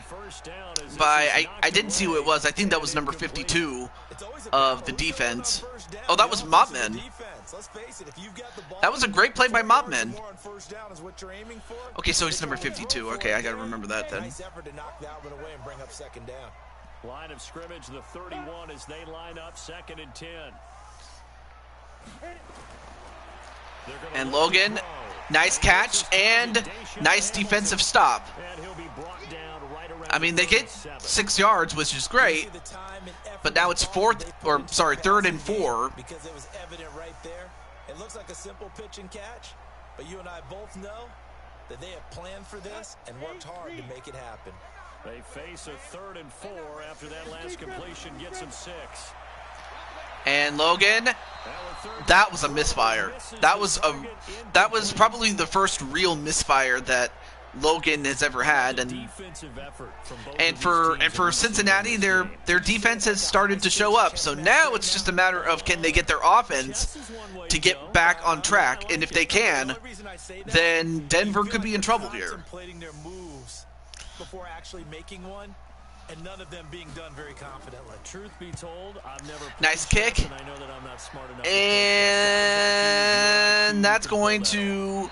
by, I didn't see who it was. I think that was number 52 of the defense. Oh, that was Mobman. That was a great play by Mobman. Okay, so he's number 52. Okay, I got to remember that then.
Line of scrimmage, the 31 as they line up 2nd and 10.
And Logan, nice catch and nice defensive stop. I mean, they get 6 yards, which is great, but now it's 3rd and 4.
Because it was evident right there. It looks like a simple pitch and catch, but you and I both know that they have planned for this and worked hard to make it happen.
They face a 3rd and 4 after that last completion gets them 6.
And Logan, that was a misfire. That was probably the first real misfire that Logan has ever had, and for Cincinnati, their defense has started to show up. So now it's just a matter of can they get their offense to get back on track, and if they can, then Denver could be in trouble here.
Before actually making one, and none of them being done very confidently.
Truth be told, I've never
nice kick,
and I know that I'm not smart enough
and that's going to.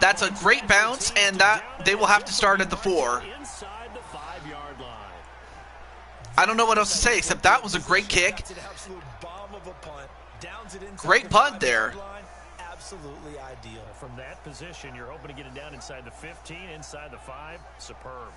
That's a great bounce, and that they will have to start at the 4.
inside the 5-yard line.
I don't know what else to say except that was a great kick. Great punt there.
Absolutely ideal.
From that position, you're hoping to get it down inside the 15, inside the 5. Superb.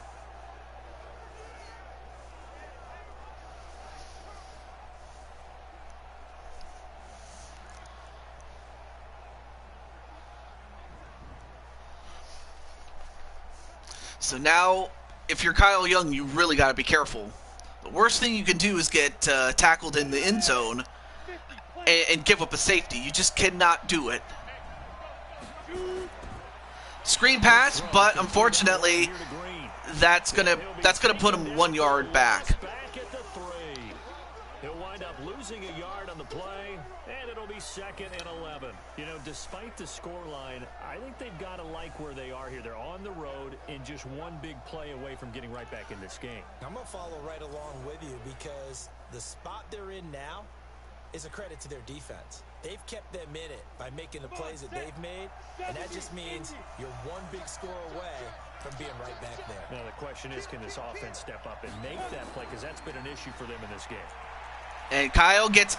So now, if you're Kyle Young, you really got to be careful. The worst thing you can do is get tackled in the end zone and give up a safety. You just cannot do it. Screen pass, but unfortunately, that's gonna put him 1 yard back.
He'll wind up losing a yard on the play. play, and it'll be 2nd and 11. You know, despite the scoreline, I think they've got to like where they are here. They're on the road and just one big play away from getting right back in this game.
I'm going to follow right along with you because the spot they're in now is a credit to their defense. They've kept them in it by making the plays that they've made, and that just means you're one big score away from being right back there.
Now the question is, can this offense step up and make that play? Because that's been an issue for them in this game.
And Kyle gets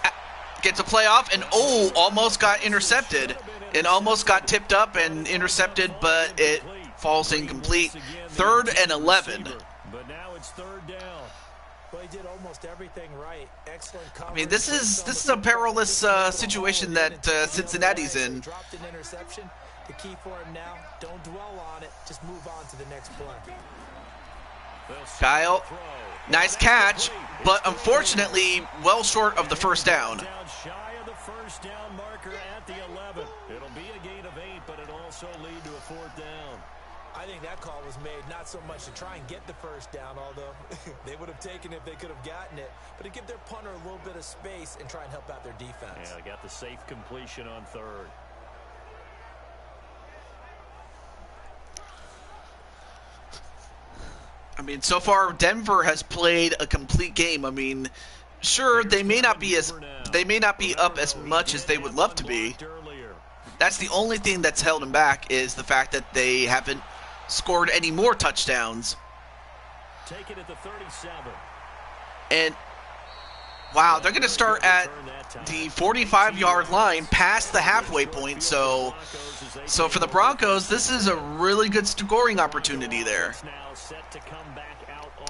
a play off, and almost got intercepted. It almost got tipped up and intercepted, but it falls incomplete. 3rd and 11.
But now it's 3rd down.
Well, he did almost everything right. Excellent coverage.
I mean, this is a perilous situation that Cincinnati's in.
Dropped an interception. The key for him now, don't dwell on it. Just move on to the next play.
Kyle, nice catch, but unfortunately, well short of the first down.
Shy of the first down marker at the 11. It'll be a gain of 8, but it'll also lead to a 4th down.
I think that call was made not so much to try and get the first down, although they would have taken it if they could have gotten it, but to give their punter a little bit of space and try and help out their defense.
Yeah, they got the safe completion on 3rd.
I mean, so far Denver has played a complete game. I mean, sure, they may not be up as much as they would love to be. That's the only thing that's held them back, is the fact that they haven't scored any more touchdowns.
Take it at the 37.
And wow, they're going to start at the 45-yard line past the halfway point. So for the Broncos, this is a really good scoring opportunity there.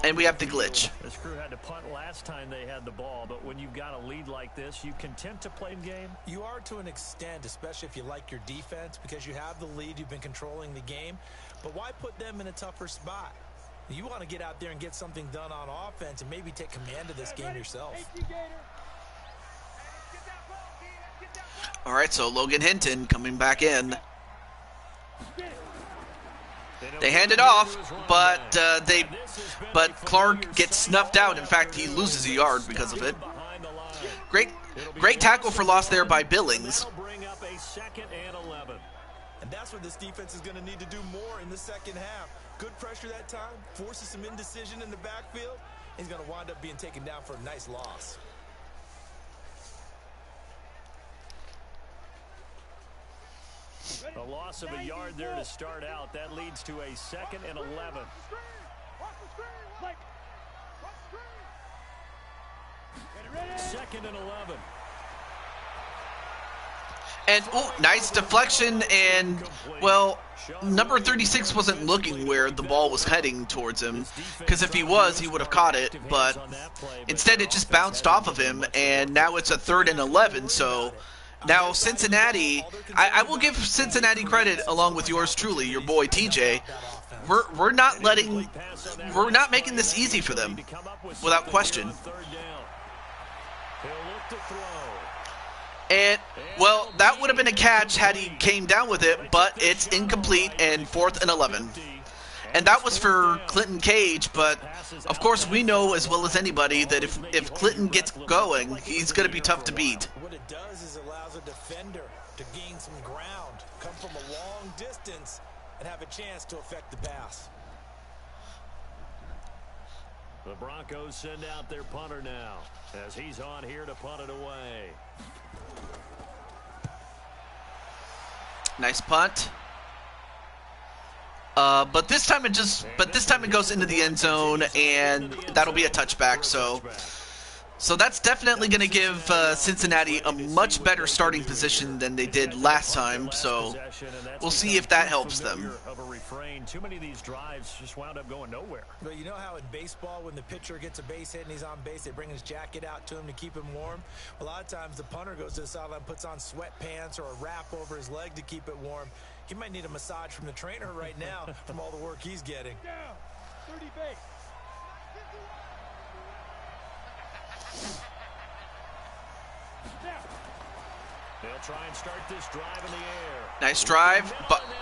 And we have the glitch.
This crew had to punt last time they had the ball, but when you've got a lead like this, you content to play the game?
You are to an extent, especially if you like your defense, because you have the lead, you've been controlling the game. But why put them in a tougher spot? You want to get out there and get something done on offense and maybe take command of this game yourself.
All right, so Logan Hinton coming back in. They hand it off, but Clark gets snuffed out. In fact, he loses a yard because of it. Great tackle for loss there by Billings.
And that's what this defense is going to need to do more in the second half. Good pressure that time, forces some indecision in the backfield. He's going to wind up being taken down for a nice loss.
A loss of a yard there to start out. That leads to a 2nd and 11. 2nd and 11.
And, nice deflection, and, well, number 36 wasn't looking where the ball was heading towards him, because if he was, he would have caught it, but instead it just bounced off of him, and now it's a 3rd and 11, so now Cincinnati, I will give Cincinnati credit, along with yours truly, your boy TJ. We're not making this easy for them, without question. And, well, that would have been a catch had he came down with it, but it's incomplete and 4th and 11. And that was for Clinton Cage, but of course we know as well as anybody that if Clinton gets going, he's going to be tough to beat.
What it does is allows a defender to gain some ground, come from a long distance, and have a chance to affect the pass.
The Broncos send out their punter now, as he's on here to punt it away.
Nice punt. But this time it goes into the end zone, and that'll be a touchback. So that's definitely going to give Cincinnati a much better starting position than they did last time. So we'll see if that helps them.
Too many of these drives just wound up going nowhere.
But you know how in baseball, when the pitcher gets a base hit and he's on base, they bring his jacket out to him to keep him warm? A lot of times the punter goes to the sideline, puts on sweatpants or a wrap over his leg to keep it warm. He might need a massage from the trainer right now from all the work he's getting.
Down, 30 base.
They'll try and start this drive in the air.
Nice drive,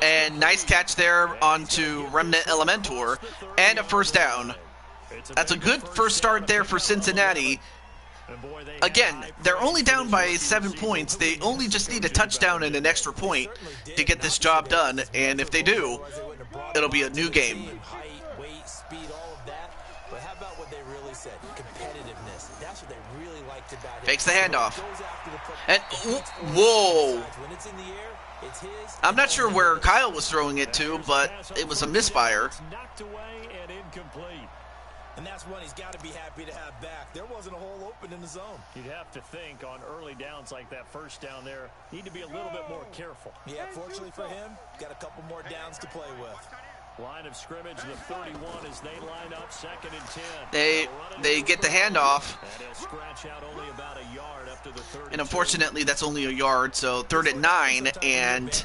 and nice catch there onto Remnant Elementor, and a first down. That's a good first start there for Cincinnati. Again, they're only down by 7 points. They only just need a touchdown and an extra point to get this job done, and if they do, it'll be a new game.
Height, weight, speed, all of that. But how about what they really said? Competitiveness. That's what they really liked about it.
Fakes the handoff. And, whoa!
When it's in the air, it's his.
I'm not sure where Kyle was throwing it to, but it was a misfire.
Knocked away and incomplete.
And that's one he's got to be happy to have back. There wasn't a hole open in the zone.
You'd have to think on early downs like that first down there, need to be a little bit more careful.
Yeah, fortunately for him, got a couple more downs to play with.
Line of scrimmage, the 31 as they line up, 2nd and 10.
They get the handoff,
And he'll scratch out only about a yard up to the 32.
and unfortunately that's only a yard, so 3rd and 9, and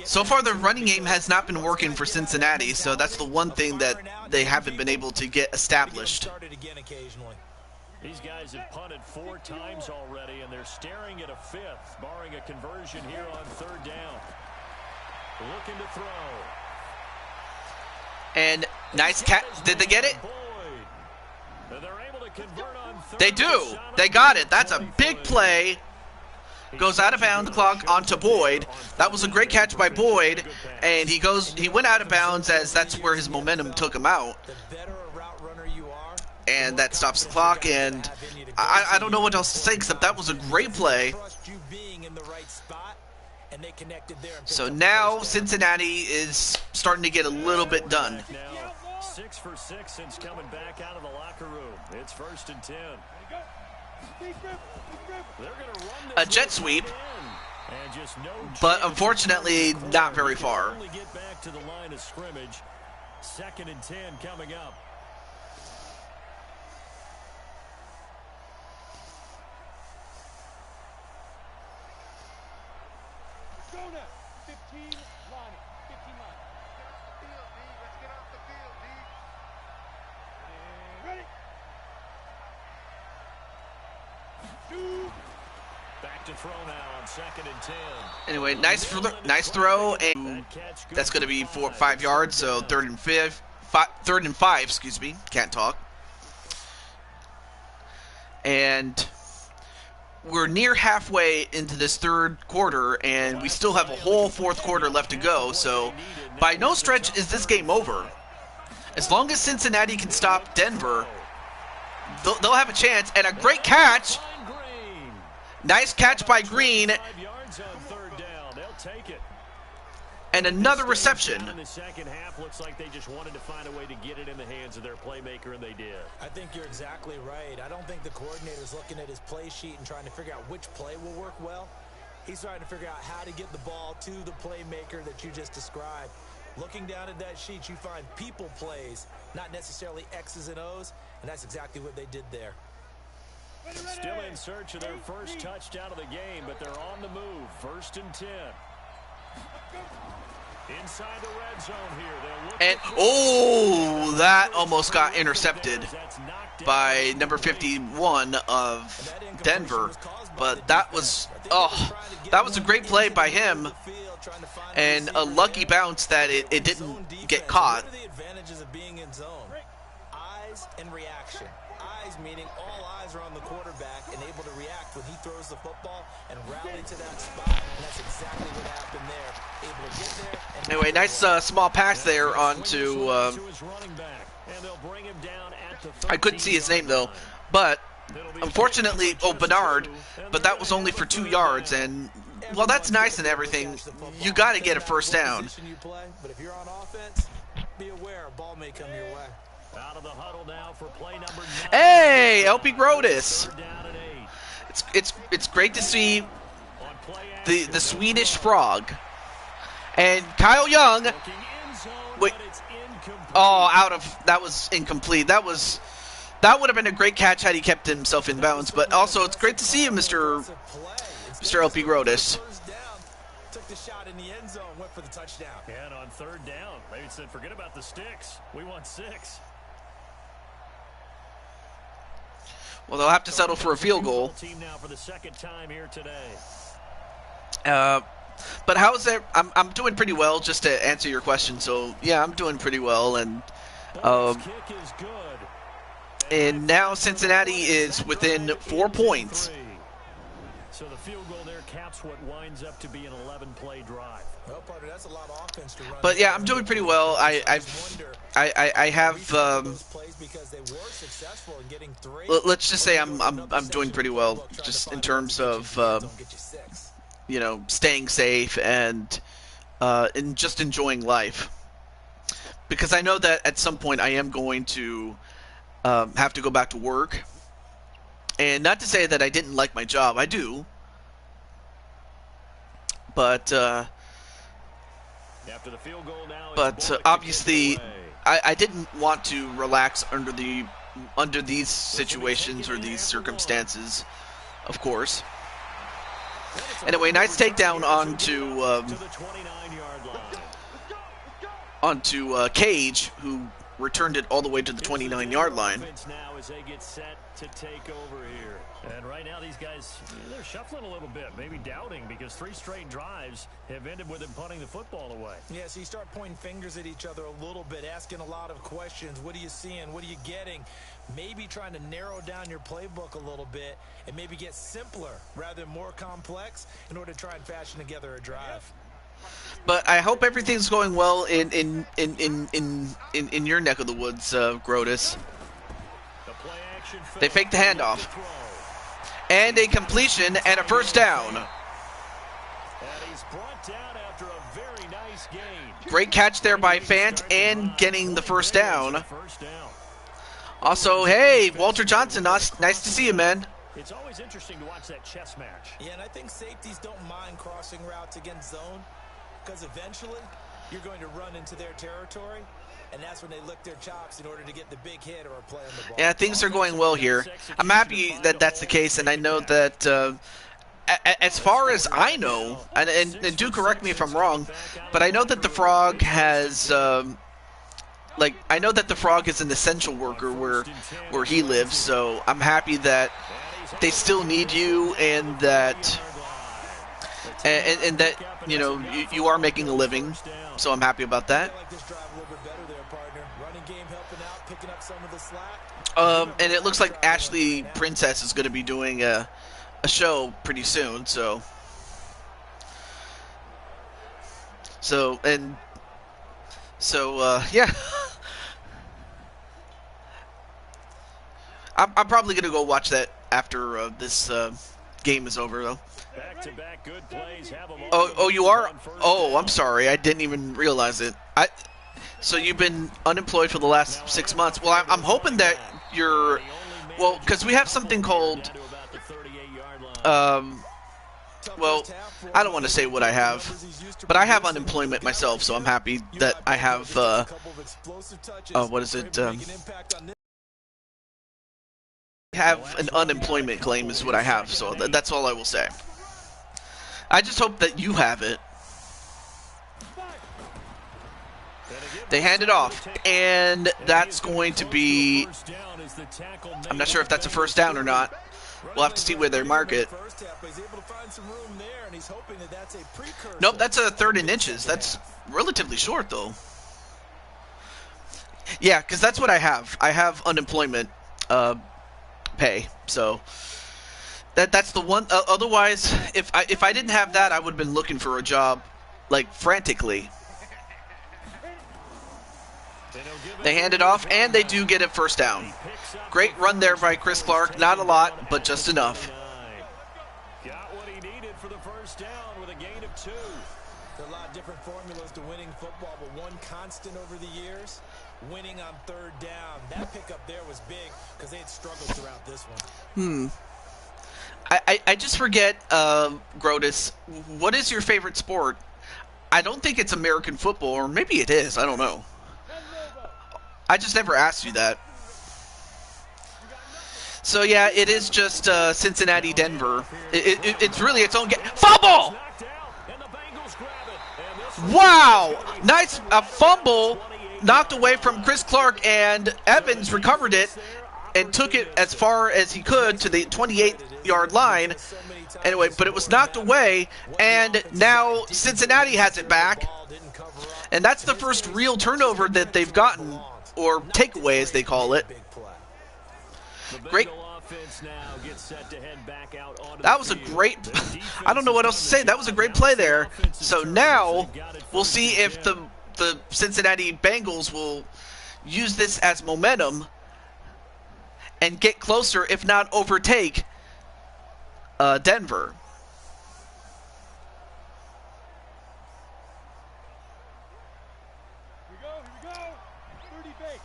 so far the running game has not been working for Cincinnati, so that's the one thing that they haven't been able to get established.
These guys have punted 4 times already, and they're staring at a 5th, barring a conversion here on 3rd down. Looking to throw.
And nice catch. Did they get it? They do. They got it. That's a big play. Goes out of bounds, clock onto Boyd. That was a great catch by Boyd, and he went out of bounds as that's where his momentum took him out. And that stops the clock, and I don't know what else to say except that was a great play. So now Cincinnati is starting to get a little bit done.
6 for 6 since coming back out of the locker room. It's 1st and 10.
A jet sweep, but unfortunately not very far.
Only get back to the line of scrimmage. 2nd and 10 coming up.
Go now. 15 lining. 15 lining. Get off the field, D. Let's get off the field, D. And ready.
Back to throw now on 2nd and 10.
Anyway, nice throw, and that's going to be 4 or 5 yards. So 3rd and 5. Excuse me, can't talk. And we're near halfway into this 3rd quarter, and we still have a whole 4th quarter left to go. So by no stretch is this game over. As long as Cincinnati can stop Denver, they'll have a chance. And a great catch. Nice catch by Green.
5 yards on 3rd down. They'll take it.
And another reception.
In the second half, looks like they just wanted to find a way to get it in the hands of their playmaker, and they did.
I think you're exactly right. I don't think the coordinator's looking at his play sheet and trying to figure out which play will work well. He's trying to figure out how to get the ball to the playmaker that you just described. Looking down at that sheet, you find people plays, not necessarily X's and O's, and that's exactly what they did there.
Still in search of their first touchdown of the game, but they're on the move. 1st and 10. Inside the red zone here.
And that almost got intercepted by number 51 of Denver. But that was a great play by him, and a lucky bounce that it didn't get caught.
What are the advantages of being in zone? Eyes and reaction. Eyes meaning all eyes are on the quarterback and able to react when he throws the football and rally to that spot. And that's exactly what happened there. Able to get there. And
Anyway, nice small pass there onto. I couldn't see his name though, but unfortunately, Bernard. But that was only for 2 yards, and well, that's nice and everything. You got to get a first down.
But if you're on offense, be aware a ball may come your way.
Out of the huddle now for play number 9.
Hey, LP Grotus. It's great to see the Swedish Frog and Kyle Young. Wait, that was incomplete. That would have been a great catch had he kept himself in bounds. But also, it's great to see you, Mr. LP Grotus.
Took the shot in the end zone, went for the touchdown.
And on 3rd down, maybe said, forget about the sticks. We want 6.
Well, they'll have to settle for a field goal.
Team now for the 2nd time here today.
But how's that? I'm doing pretty well, just to answer your question. So yeah, I'm doing pretty well, and
Kick is good.
And now Cincinnati is within 4 points.
So the field goal there caps what winds up to be an 11-play drive.
Well, partner, that's a lot of offense to run.
But yeah, I'm doing pretty well. I have. Let's just say I'm doing pretty well, just in terms of you know, staying safe and just enjoying life. Because I know that at some point I am going to have to go back to work. And not to say that I didn't like my job, I do. But
after the field goal now,
obviously, I didn't want to relax under these situations or these circumstances, of course. Anyway, nice takedown onto Cage, who returned it all the way to the 29-yard line.
Now as they get set to take over here. And right now these guys, they're shuffling a little bit, maybe doubting, because 3 straight drives have ended with them punting the football away.
Yeah, so you start pointing fingers at each other a little bit, asking a lot of questions. What are you seeing? What are you getting? Maybe trying to narrow down your playbook a little bit and maybe get simpler rather than more complex in order to try and fashion together a drive.
But I hope everything's going well in your neck of the woods, Grotus. They faked the handoff. And a completion and a first down. Great catch there by Fant and getting the first down. Also, hey, Walter Johnson, nice to see you, man.
It's always interesting to watch that chess match.
Yeah, and I think safeties don't mind crossing routes against zone, because eventually you're going to run into their territory, and that's when they lick their chops in order to get the big hit or play on the ball.
Yeah, things are going well here. I'm happy that that's the case, and I know that as far as I know, and do correct me if I'm wrong, but I know that the Frog has, I know that the Frog is an essential worker where he lives, so I'm happy that they still need you, and that you know you are making a living, so I'm happy about that. And it looks like Ashley Princess is going to be doing a show pretty soon, so yeah. I'm probably going to go watch that after this game is over, though.
Back-to-back good plays have them
Oh, you are? Oh, I'm sorry. I didn't even realize it. So you've been unemployed for the last 6 months. Well, I'm hoping that you're... Well, because we have something called... well, I don't want to say what I have, but I have unemployment myself, so I'm happy that I have... what is it? Have an unemployment claim is what I have, so that's all I will say. I just hope that you have it. They hand it off, and that's going to be... I'm not sure if that's a first down or not. We'll have to see where they mark it. Nope, that's a 3rd and inches. That's relatively short, though. Yeah, because that's what I have. I have unemployment pay, so that's the one. Otherwise, if I didn't have that, I would have been looking for a job, like, frantically. They hand it off, and they do get a first down. Great run there by Chris Clark. Not a lot, but just enough.
Got what he needed for the first down with a gain of 2.
There are a lot of different formulas to winning football, but one constant over the years, winning on 3rd down. That pickup there was big because they had struggled throughout this one.
I just forget, Grotus, what is your favorite sport? I don't think it's American football, or maybe it is. I don't know. I just never asked you that. So, yeah, it is just Cincinnati-Denver. It's really its own game. Fumble! Wow! Nice fumble knocked away from Chris Clark, and Evans recovered it and took it as far as he could to the 28-yard line. Anyway, but it was knocked away, and now Cincinnati has it back. And that's the first real turnover that they've gotten, or takeaway as they call it. Great.
Offense now gets set to head back out onto
That
the
was a
field.
great, I don't know what else to say. That was a great play there. So now we'll see if the Cincinnati Bengals will use this as momentum and get closer, if not overtake, Denver.
Here we go. 30 base.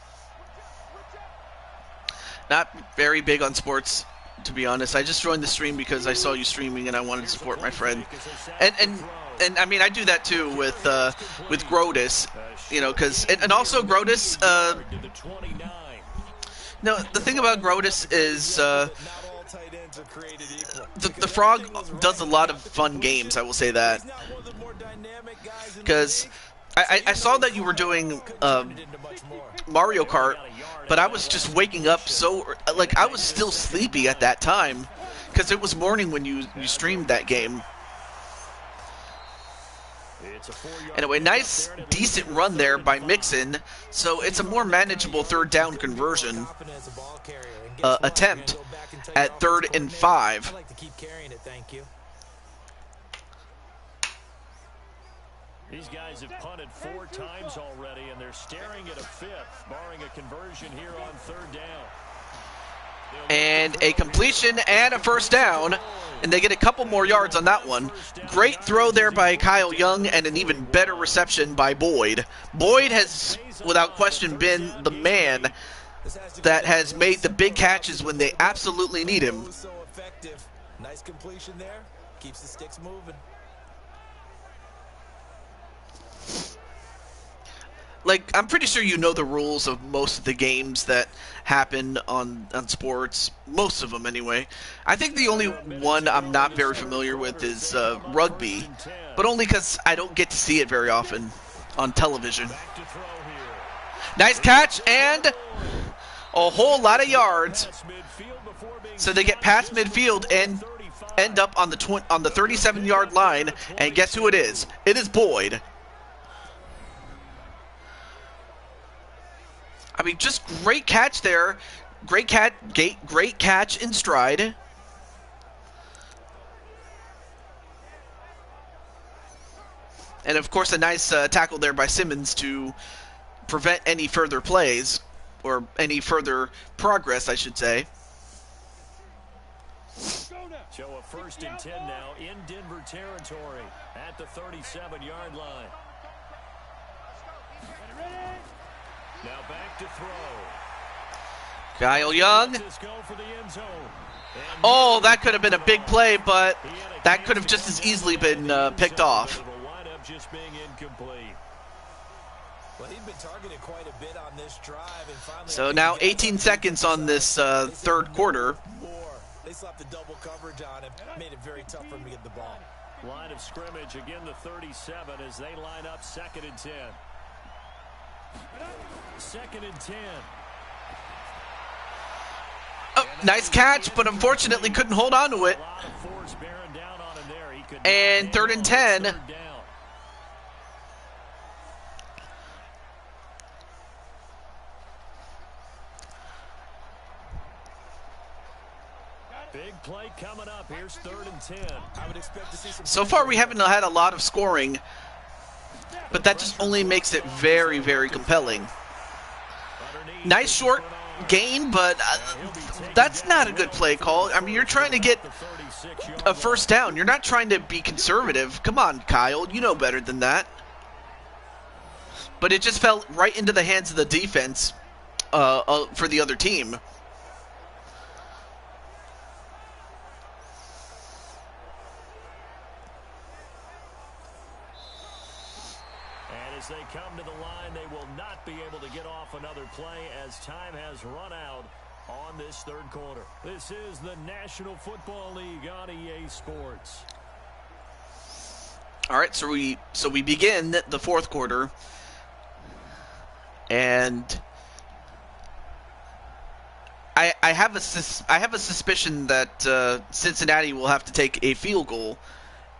Not very big on sports, to be honest. I just joined the stream because I saw you streaming and I wanted to support my friend. And I mean, I do that too with Grotus, you know, because and also Grotus. No, the thing about Grotus is the frog does a lot of fun games. I will say that, because I saw that you were doing Mario Kart, but I was just waking up like I was still sleepy at that time because it was morning when you streamed that game. Anyway, nice, decent run there by Mixon. So it's a more manageable third down conversion attempt at 3rd and 5.
These guys have punted 4 times already, and they're staring at a 5th, barring a conversion here on 3rd down.
And a completion and a first down, and they get a couple more yards on that one. Great throw there by Kyle Young, and an even better reception by Boyd. Boyd has, without question, been the man that has made the big catches when they absolutely need him.
Nice completion there. Keeps the sticks moving.
Like, I'm pretty sure you know the rules of most of the games that happen on sports. Most of them, anyway. I think the only one I'm not very familiar with is rugby, but only because I don't get to see it very often on television. Nice catch, and a whole lot of yards. So they get past midfield and end up on the 37-yard line, and guess who it is? It is Boyd. I mean, just great catch there. Great catch in stride. And, of course, a nice tackle there by Simmons to prevent any further plays, or any further progress, I should say.
So a 1st and 10 now in Denver territory at the 37-yard line. Now back to throw.
Kyle Young. Oh, that could have been a big play, but that could have just as easily been picked off. So now 18 seconds on this 3rd quarter.
They slapped the double coverage on him, made it very tough for him to get the ball.
Line of scrimmage again, the 37 as they line up 2nd and 10. 2nd and 10.
Oh, nice catch, but unfortunately couldn't hold on to it. And 3rd and 10.
Big play coming up. Here's 3rd and 10.
I would expect to see some.
So far we haven't had a lot of scoring, but that just only makes it very, very compelling. Nice short gain, but that's not a good play call. I mean, you're trying to get a 1st down. You're not trying to be conservative. Come on, Kyle. You know better than that. But it just fell right into the hands of the defense for the other team.
As they come to the line, they will not be able to get off another play as time has run out on this 3rd quarter. This is the National Football League on EA Sports.
All right, so we begin the 4th quarter, and I have a suspicion that Cincinnati will have to take a field goal,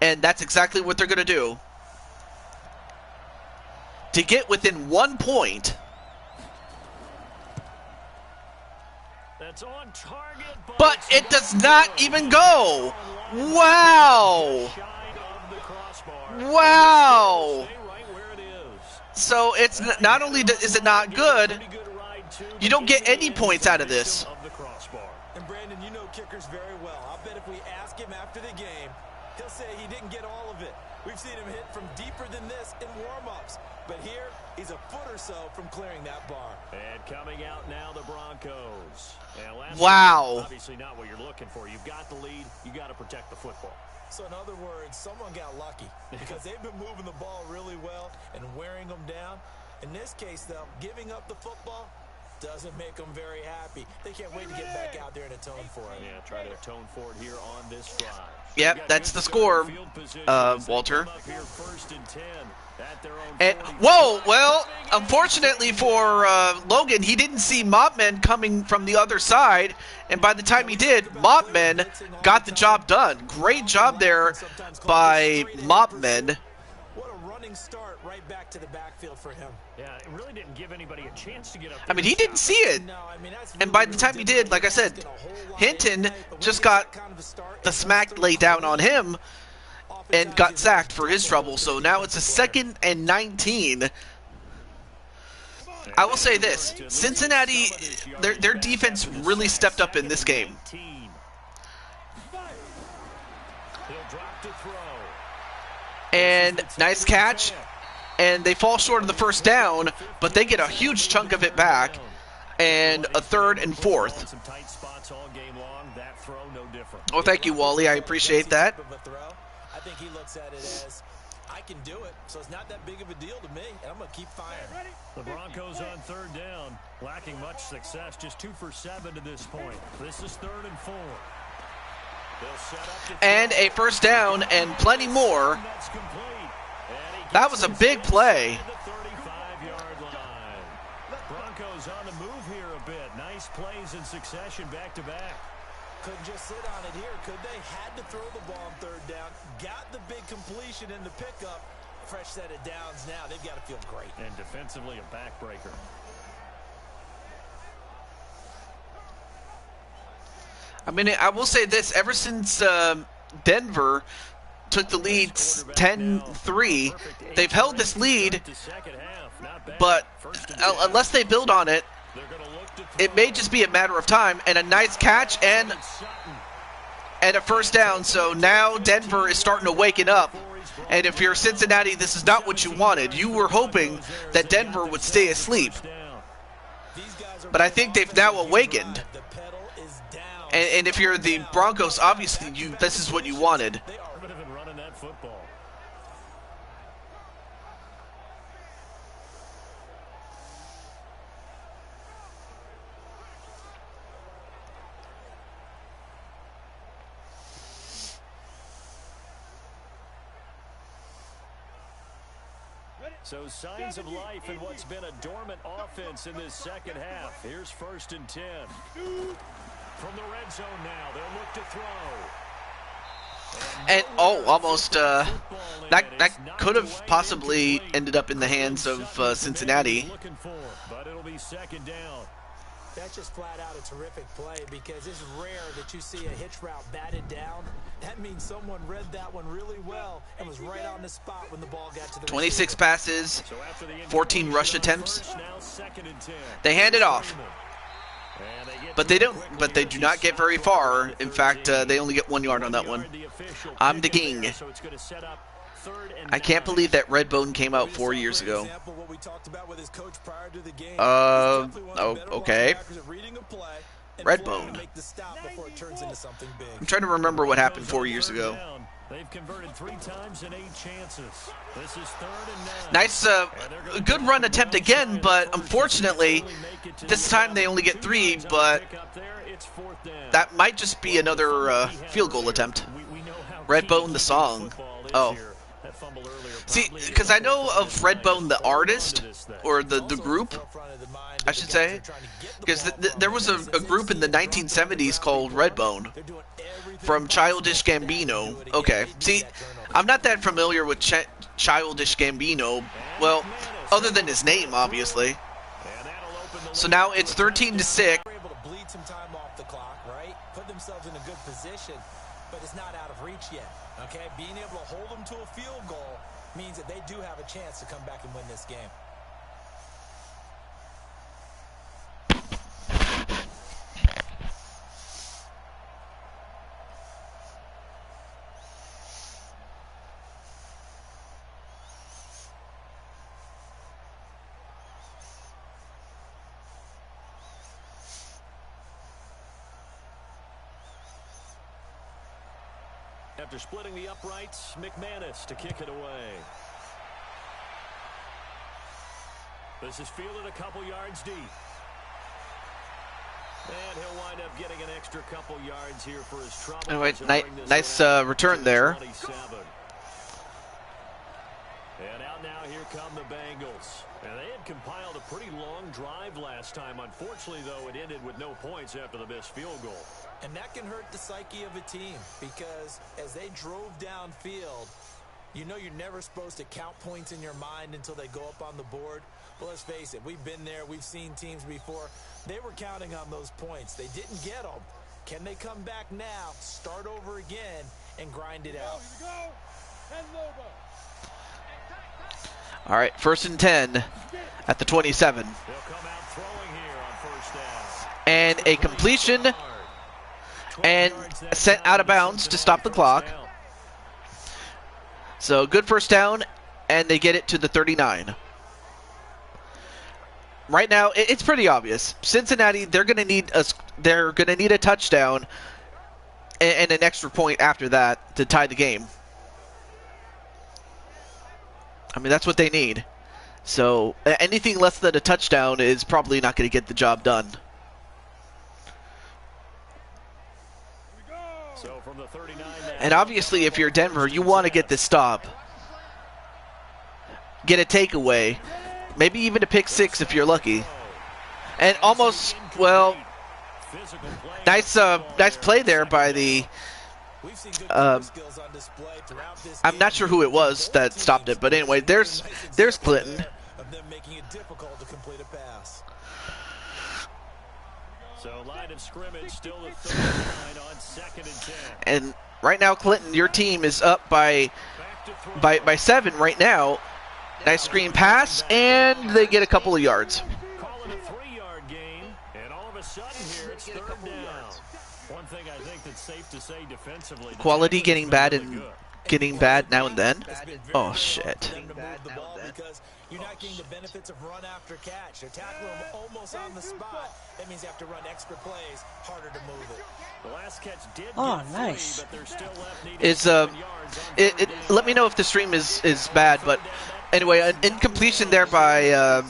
and that's exactly what they're going to do. To get within 1 point.
That's on target,
But it does not even go. Wow. Wow. So it's not only is it not good, you don't get any points out of this.
And Brandon, you know kickers very well. I'll bet if we ask him after the game, he'll say he didn't get all of it. We've seen him hit from deeper than this in warm-ups. But here, he's a foot or so from clearing that bar.
And coming out now, the Broncos.
Wow.
Obviously not what you're looking for. You've got the lead. You got to protect the football.
So in other words, someone got lucky because they've been moving the ball really well and wearing them down. In this case, though, giving up the football doesn't make them very happy. They can't wait to get back out there and atone for it.
Yeah, try to atone for it here on this drive.
Yep, that's the score, Walter. And whoa, well, unfortunately for Logan, he didn't see Mopman coming from the other side, and by the time he did, Mopman got the job done. Great job there by Mopman.
What a running start right back to the backfield for him.
Yeah, it really didn't give anybody a chance to get up there.
I mean, he didn't see it. And by the time he did, like I said, Hinton just got the smack laid down on him and got sacked for his trouble. So now it's a 2nd and 19. I will say this. Cincinnati, their defense really stepped up in this game. And nice catch. And they fall short of the first down, but they get a huge chunk of it back. And a 3rd and 4th. Oh, thank you, Wally. I appreciate that.
I think he looks at it as, I can do it, so it's not that big of a deal to me, and I'm going to keep firing.
The Broncos on 3rd down, lacking much success, just 2 for 7 to this point. This is 3rd and 4.
And a first down and plenty more. That was a big play.
Broncos on the move here a bit. Nice plays in succession back-to-back.
Couldn't just sit on it here, could they? Had to throw the ball on 3rd down. Got the big completion in the pickup. Fresh set of downs now. They've got to feel great.
And defensively a backbreaker.
I mean, I will say this. Ever since Denver took the lead 10-3, they've held this lead, but unless they build on it, it may just be a matter of time. And a nice catch and a first down. So now Denver is starting to waken up. And if you're Cincinnati, this is not what you wanted. You were hoping that Denver would stay asleep. But I think they've now awakened. And if you're the Broncos, obviously this is what you wanted.
So signs of life in what's been a dormant offense in this second half. Here's 1st and 10. From the red zone now, they'll look to throw.
And almost that could have possibly ended up in the hands of Cincinnati.
But it'll be 2nd down.
That's just flat out a terrific play because it's rare that you see a hitch route batted down. That means someone read that one really well and was right on the spot when the ball got to the
26 passes, 14 rush attempts. They hand it off. But they do not get very far. In fact, they only get 1 yard on that one. I'm the king. I can't believe that Redbone came out 4 years ago. Oh, okay. Redbone. I'm trying to remember what happened 4 years ago.
They've converted 3 times in 8 chances. This is 3rd and 9.
Nice, good run attempt again, but unfortunately, this time they only get 3, but that might just be another field goal attempt. Redbone the song. Oh. See, because I know of Redbone the artist, or the group, I should say, because there was a group in the 1970s called Redbone, from Childish Gambino. Okay, see, I'm not that familiar with Childish Gambino, well, other than his name, obviously. So now it's 13-6.
themselves in a good position, but it's not out of reach yet, okay? Being able to hold them to a field goal means that they do have a chance to come back and win this game.
After splitting the uprights, McManus to kick it away. This is fielded a couple yards deep. And he'll wind up getting an extra couple yards here for his trouble.
Anyway, nice return there.
27. And out now, here come the Bengals. And they had compiled a pretty long drive last time. Unfortunately, though, it ended with no points after the missed field goal.
And that can hurt the psyche of a team because as they drove downfield, you know you're never supposed to count points in your mind until they go up on the board. Well, let's face it, we've been there. We've seen teams before. They were counting on those points. They didn't get them. Can they come back now, start over again, and grind it out?
Here we go. And Lobo.
All right, 1st and 10 at the 27.
They'll come out throwing here on first down.
And a completion and sent out of bounds to stop the clock. So good first down, and they get it to the 39. Right now, it's pretty obvious. Cincinnati, they're going to need a touchdown and an extra point after that to tie the game. I mean, that's what they need. So anything less than a touchdown is probably not going to get the job done.
So from the 39
and obviously, if you're Denver, you want to get this stop. Get a takeaway. Maybe even a pick six if you're lucky. And almost, well, nice play there by the... I'm not sure who it was that stopped it, but anyway, there's Clinton.
So line of scrimmage still at 39 on 2nd and 10.
And right now, Clinton, your team is up by 7 right now. Nice screen pass, and they get a couple of yards.
Call it a 3-yard gain, and all of a sudden here it's 3rd down. One thing I think that's safe to say defensively.
Quality getting bad and getting bad now and then. Oh shit.
You're not getting the benefits of run after catch. They're tackling them almost on the spot. That means you have to run extra plays, harder to move it.
The last catch did
nice.
but they're still left needing
let me know if the stream is bad, but anyway, an incompletion there by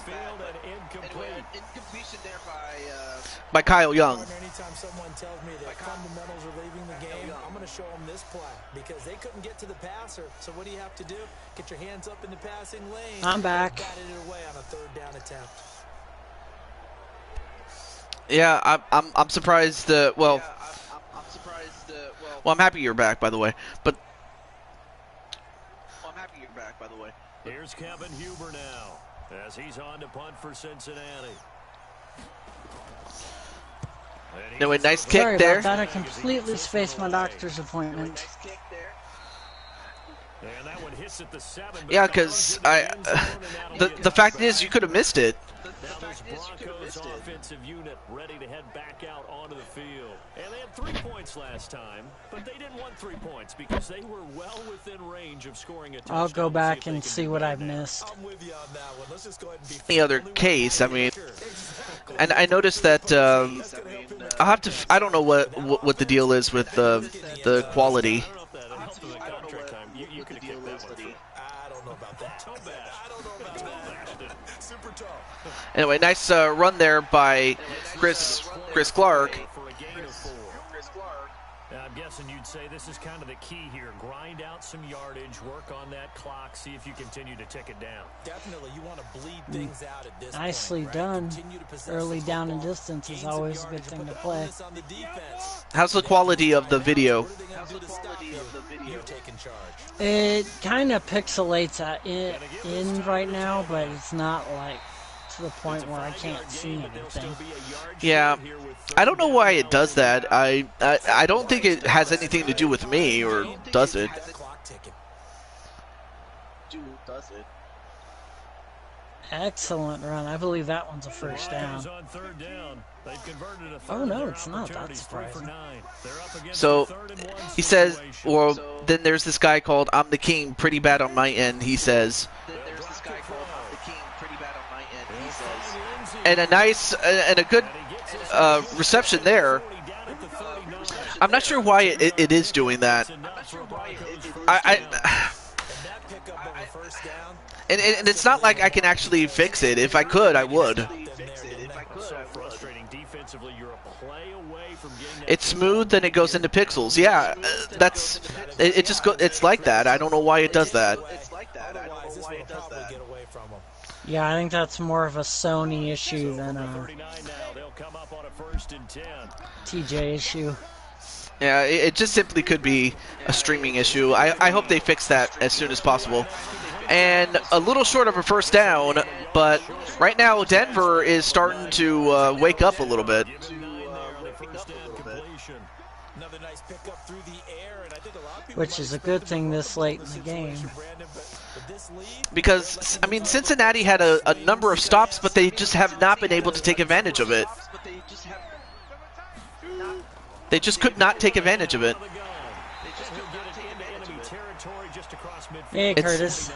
Kyle Young.
Anytime someone tells me that fundamentals are leaving the game, I'm going to show them this play because they couldn't get to the passer. So what do you have to do? Get your hands up in the passing lane.
I'm back.
Batted it away on a 3rd down attempt.
Yeah, I'm surprised. Well, I'm happy you're back, by the way. But
here's Kevin Huber now as he's on to punt for Cincinnati.
Anyway, nice kick
Sorry
there.
about that. I completely spaced my doctor's appointment.
And that one hits at the 7.
Yeah, because the fact is, you could have missed it.
Now this Broncos offensive unit ready to head back out onto the field. And they had 3 points last time, but they didn't want 3 points because they were well within range of scoring a touchdown.
I'll go back and see what I've missed.
I'm with you on that one. Let's just go ahead and be
Any other case, I mean, and I noticed that I'll have to. I don't know what the deal is with the quality. Anyway, nice run there by Chris Clark.
I'm guessing you'd say this is kind of the key here. Grind out some yardage, work on that clock, see if you continue to tick it down.
Definitely, you want to bleed things out at this
Nicely
point,
done.
right?
Early down and distance is always a good thing to play.
How's the quality of the video?
It kind of pixelates in right now, but it's not like to the point where I can't see anything.
Yeah, I don't know why it does that. I don't think it has anything to do with me, or does it?
Excellent run. I believe that one's a first down. Oh no, it's not. That's surprising.
So he says, well, then there's this guy called I'm the King, pretty bad on my end, he says. And a nice and a good reception there. I'm not sure why it is doing that. And it's not like I can actually fix it. If I could, I would. It's smooth and it goes into pixels. Yeah, that's it. Just it's like that. I don't know why it does that.
Yeah, I think that's more of a Sony issue than a TJ issue.
Yeah, it just simply could be a streaming issue. I hope they fix that as soon as possible. And a little short of a first down, but right now Denver is starting to wake up a little bit.
Which is a good thing this late in the game.
Because, I mean, Cincinnati had a number of stops, but they just have not been able to take advantage of it. They just could not take advantage of it.
Hey, Curtis.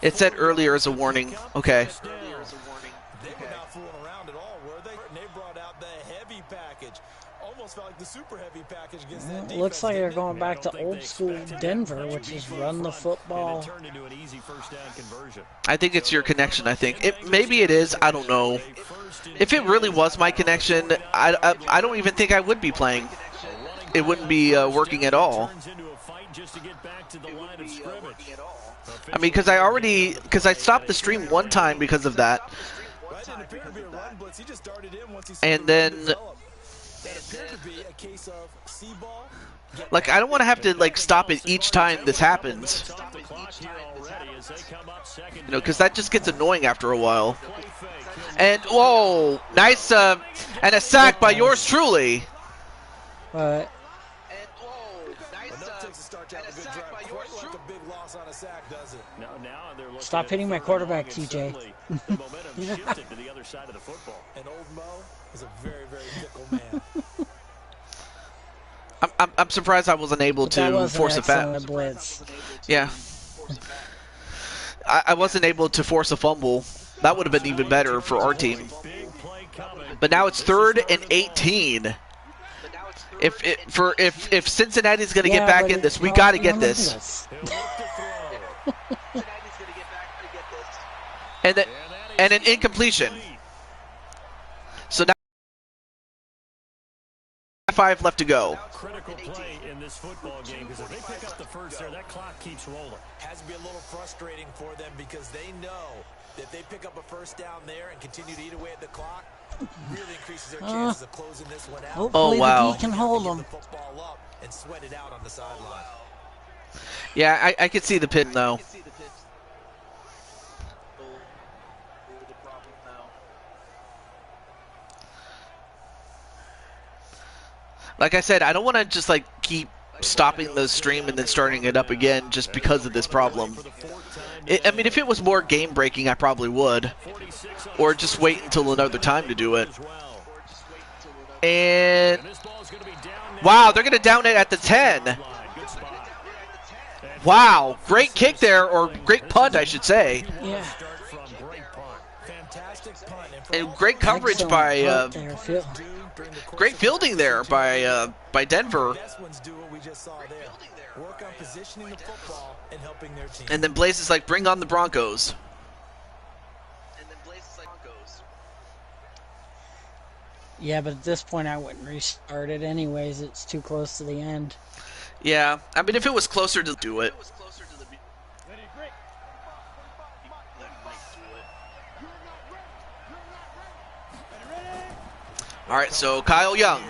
It said earlier as a warning. Okay.
They were not fooling around at all, were they? They brought out the heavy package. Almost felt like the super heavy package against that defense.
Looks like they're going back to old school Denver, which is run the football.
I think it's your connection, I think. Maybe it is. I don't know. If it really was my connection, I don't even think I would be playing. It wouldn't be working at all. I mean, because I stopped the stream one time because of that. And then, like, I don't want to have to, like, stop it each time this happens. You know, because that just gets annoying after a while. And, whoa, nice, and a sack by yours truly.
Stop hitting my quarterback, TJ.
And old Mo is a very, very fickle man.
I'm surprised I wasn't able to force a fumble.
Blitz.
Yeah. I wasn't able to force a fumble. That would have been even better for our team. But now it's 3rd and 18. If Cincinnati's going to get back in this, we got to get this. And an incompletion. So now 5 left to go.
Critical play in this football game because if they pick up the first there, that clock keeps rolling.
Has to be a little frustrating for them because they know that if they pick up a first down there and continue to eat away at the clock, really increases their chances of closing this one out.
Hopefully
wow.
the D can hold them.
The football up and sweat it out on the sideline.
Yeah, I could see the pin though. Like I said, I don't want to just like keep stopping the stream and then starting it up again just because of this problem. I mean, if it was more game breaking, I probably would. Or just wait until another time to do it. And wow, they're going to down it at the 10. Wow, great kick there, or great punt, I should say.
Yeah.
And great coverage by great fielding there by Denver. And then Blaze is like, bring on the Broncos.
Yeah, but at this point I wouldn't restart it anyways. It's too close to the end.
Yeah, I mean, if it was closer to do it. All right, so Kyle Young.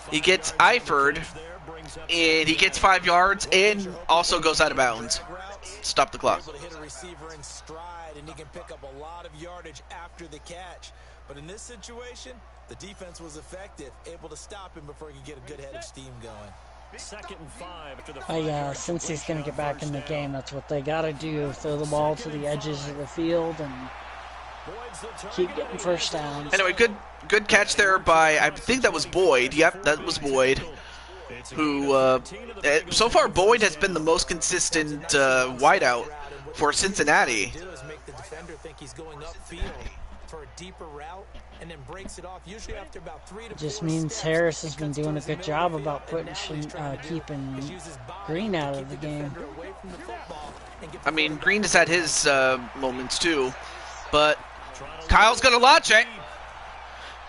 He gets Eifert, and he gets 5 yards and also goes out of bounds. stop the clock.
Able to hit a receiver in stride, and he can pick up a lot of yardage after the catch. But in this situation, the defense was effective, able to stop him before he could get a good head of steam going.
2nd and 5 after the
Since he's going to get back in the game, that's what they got to do. Throw the ball to the edges of the field and keep getting first downs.
Anyway, good catch there by, I think that was Boyd. Yep, that was Boyd. Who, so far, Boyd has been the most consistent wideout for Cincinnati.
Make the defender think he's going upfield for a deeper route, and then breaks it off. Usually after about 3 to 4
Just means
steps,
Harris has been doing a good job about keeping Green out of the game.
I mean, Green has had his moments too, but Kyle's gonna launch it,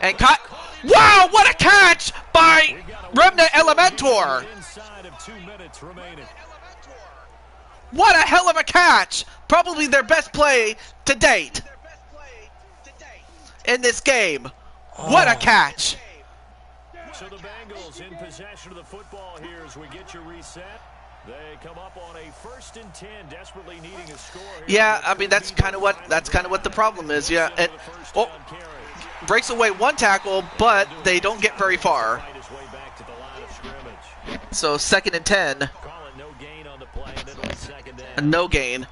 and wow, what a catch by Remnant Elementor!
inside of 2 minutes remaining.
What a hell of a catch! Probably their best play to date in this game. What a catch!
So the Bengals in possession of the football here as we get your reset. They come up on a 1st and 10, desperately needing a score here.
Yeah, I mean that's kind of what the problem is. Yeah, and breaks away one tackle, but they don't get very far. So 2nd and 10. No gain.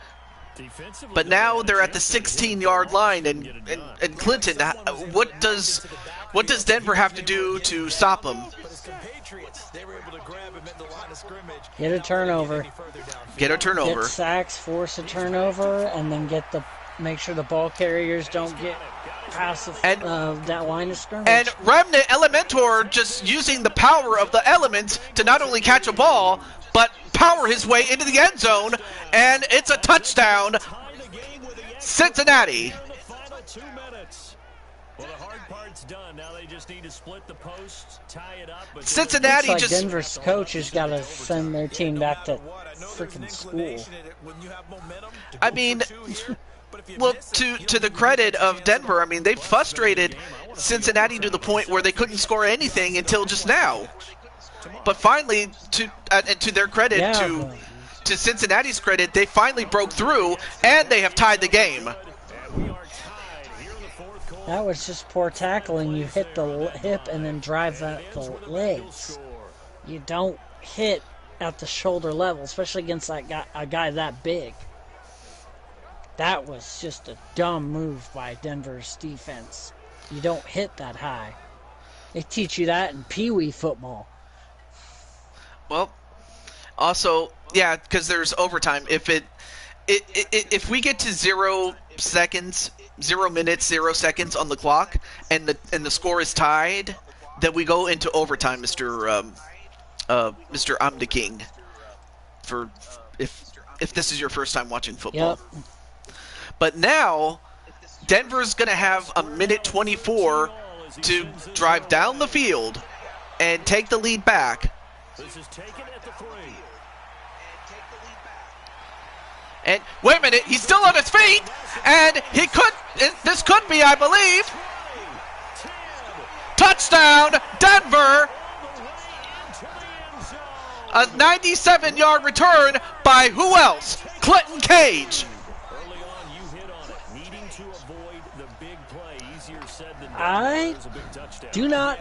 But now they're at the 16-yard line, and Clinton, what does Denver have to do to stop them?
Get a turnover.
Get
Get sacks, force a turnover, and then make sure the ball carriers don't get past that line of scrimmage.
And Remnant Elementor just using the power of the elements to not only catch a ball, but power his way into the end zone, and it's a touchdown, Cincinnati.
Well, the hard part's done. Now they just need to split the posts, tie it up.
Cincinnati
looks like
just
Denver's coach has got to send their team back to freaking school.
I mean, well, to the credit of Denver, I mean, they frustrated Cincinnati to the point where they couldn't score anything until just now. But finally, to their credit, to Cincinnati's credit, they finally broke through, and they have tied the game.
That was just poor tackling. You hit the hip and then drive the legs. You don't hit at the shoulder level, especially against a guy that big. That was just a dumb move by Denver's defense. You don't hit that high. They teach you that in Pee-wee football.
Well, also, yeah, because there's overtime. If we get to 0 seconds, 0 minutes, 0 seconds on the clock, and the score is tied, then we go into overtime, Mr. I'm the King. For if this is your first time watching football.
Yep.
But now, Denver's gonna have a minute 24 to drive down the field and take the lead back.
This is taken at the 3.
And wait a minute, he's still on his feet, and this could be, I believe, touchdown, Denver. A 97-yard return by who else? Clinton Cage.
Early on, you hit on it. Needing to avoid the big play. Easier said than done.
I
There's a big touchdown.
do not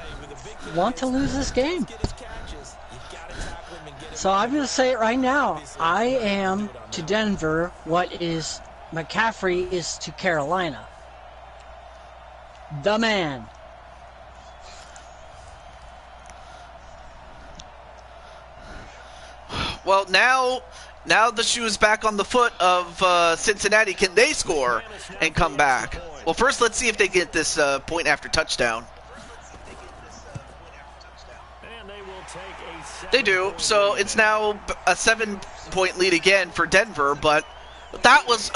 want to lose this game. So I'm going to say it right now. I am to Denver what is McCaffrey is to Carolina. The man.
Well, now the shoe is back on the foot of Cincinnati. Can they score and come back? Well, first let's see if they get this point after touchdown. They do, so it's now a 7-point lead again for Denver, but that was,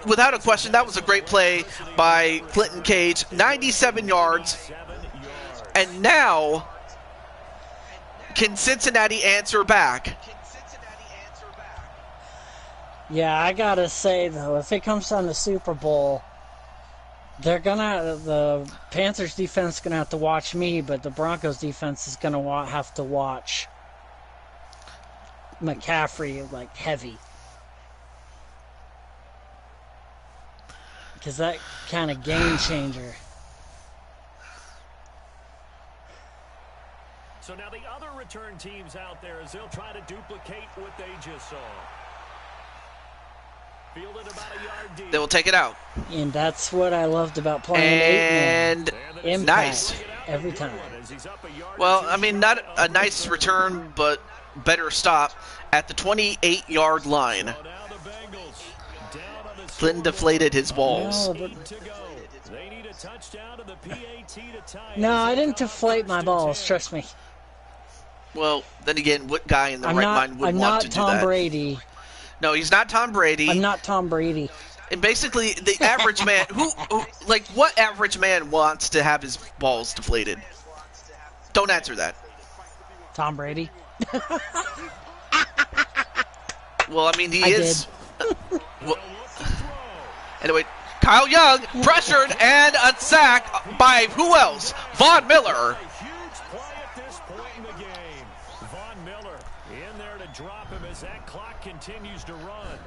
without a question, that was a great play by Clinton Cage, 97 yards, and now, can Cincinnati answer back?
Yeah, I gotta say though, if it comes down to Super Bowl, the Panthers defense is gonna have to watch me, but the Broncos defense is gonna have to watch McCaffrey like heavy. because that kind of game changer.
So now the other return teams out there as they'll try to duplicate what they just saw. Fielded about a yard deep.
They will take it out.
And that's what I loved about playing
And
8-man. Impact
nice.
every time.
Well, I mean, not a nice return, but better stop at the 28-yard line. Flynn deflated his balls.
No, I didn't deflate my balls, trust me.
Well, then again, what guy in the right mind would want to do that?
I'm not Tom Brady.
No, he's not Tom Brady.
I'm not Tom Brady.
And basically, the average man, like, what average man wants to have his balls deflated? Don't answer that.
Tom Brady?
Well, I mean, he
I
is. Well, anyway, Kyle Young pressured and a sack by who else? Von Miller.
Continues to run.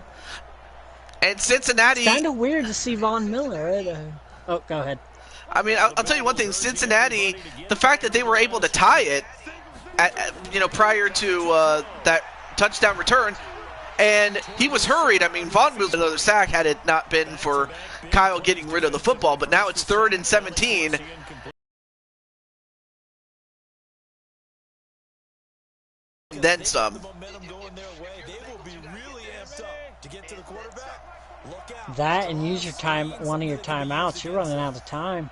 And Cincinnati.
It's kind of weird to see Von Miller. Oh, go ahead.
I mean, I'll tell you one thing. Cincinnati, the fact that they were able to tie it, prior to that touchdown return, and he was hurried. I mean, Von Miller another sack had it not been for Kyle getting rid of the football. But now it's 3rd and 17. Then some.
That and use your time, one of your timeouts. You're running out of time.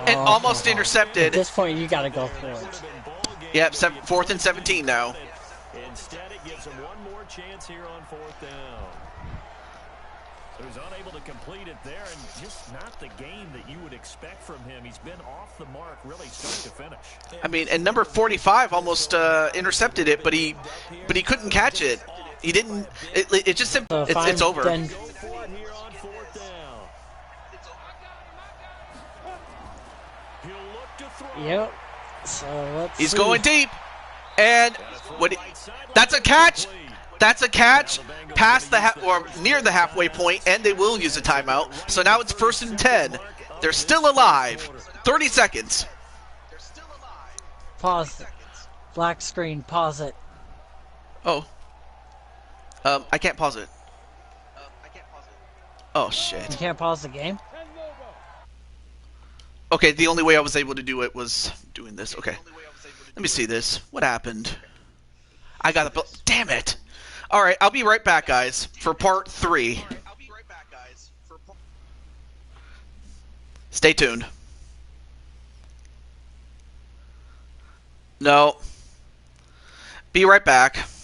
And almost intercepted.
At this point, you got to go for it.
Yep, 4th and 17 now.
Instead, it gives him one more chance here on 4th down. So he's unable to complete it there, and just not the game that you would expect from him. He's been off the mark really start to finish.
I mean, and number 45 almost intercepted it, but he couldn't catch it. He didn't. It just it's over.
Then, yep. So let's
He's
see.
going deep, and that's a catch. That's a catch past the or near the halfway point, and they will use a timeout. So now it's 1st and 10. They're still alive. 30 seconds.
Pause it. Black screen. Pause it.
Oh. I can't pause it. Oh shit.
You can't pause the game?
Okay, the only way I was able to do it was doing this. Okay. Let me see this. What happened? I got the... Damn it! Alright, I'll be right back, guys, for part 3. Stay tuned. No. Be right back.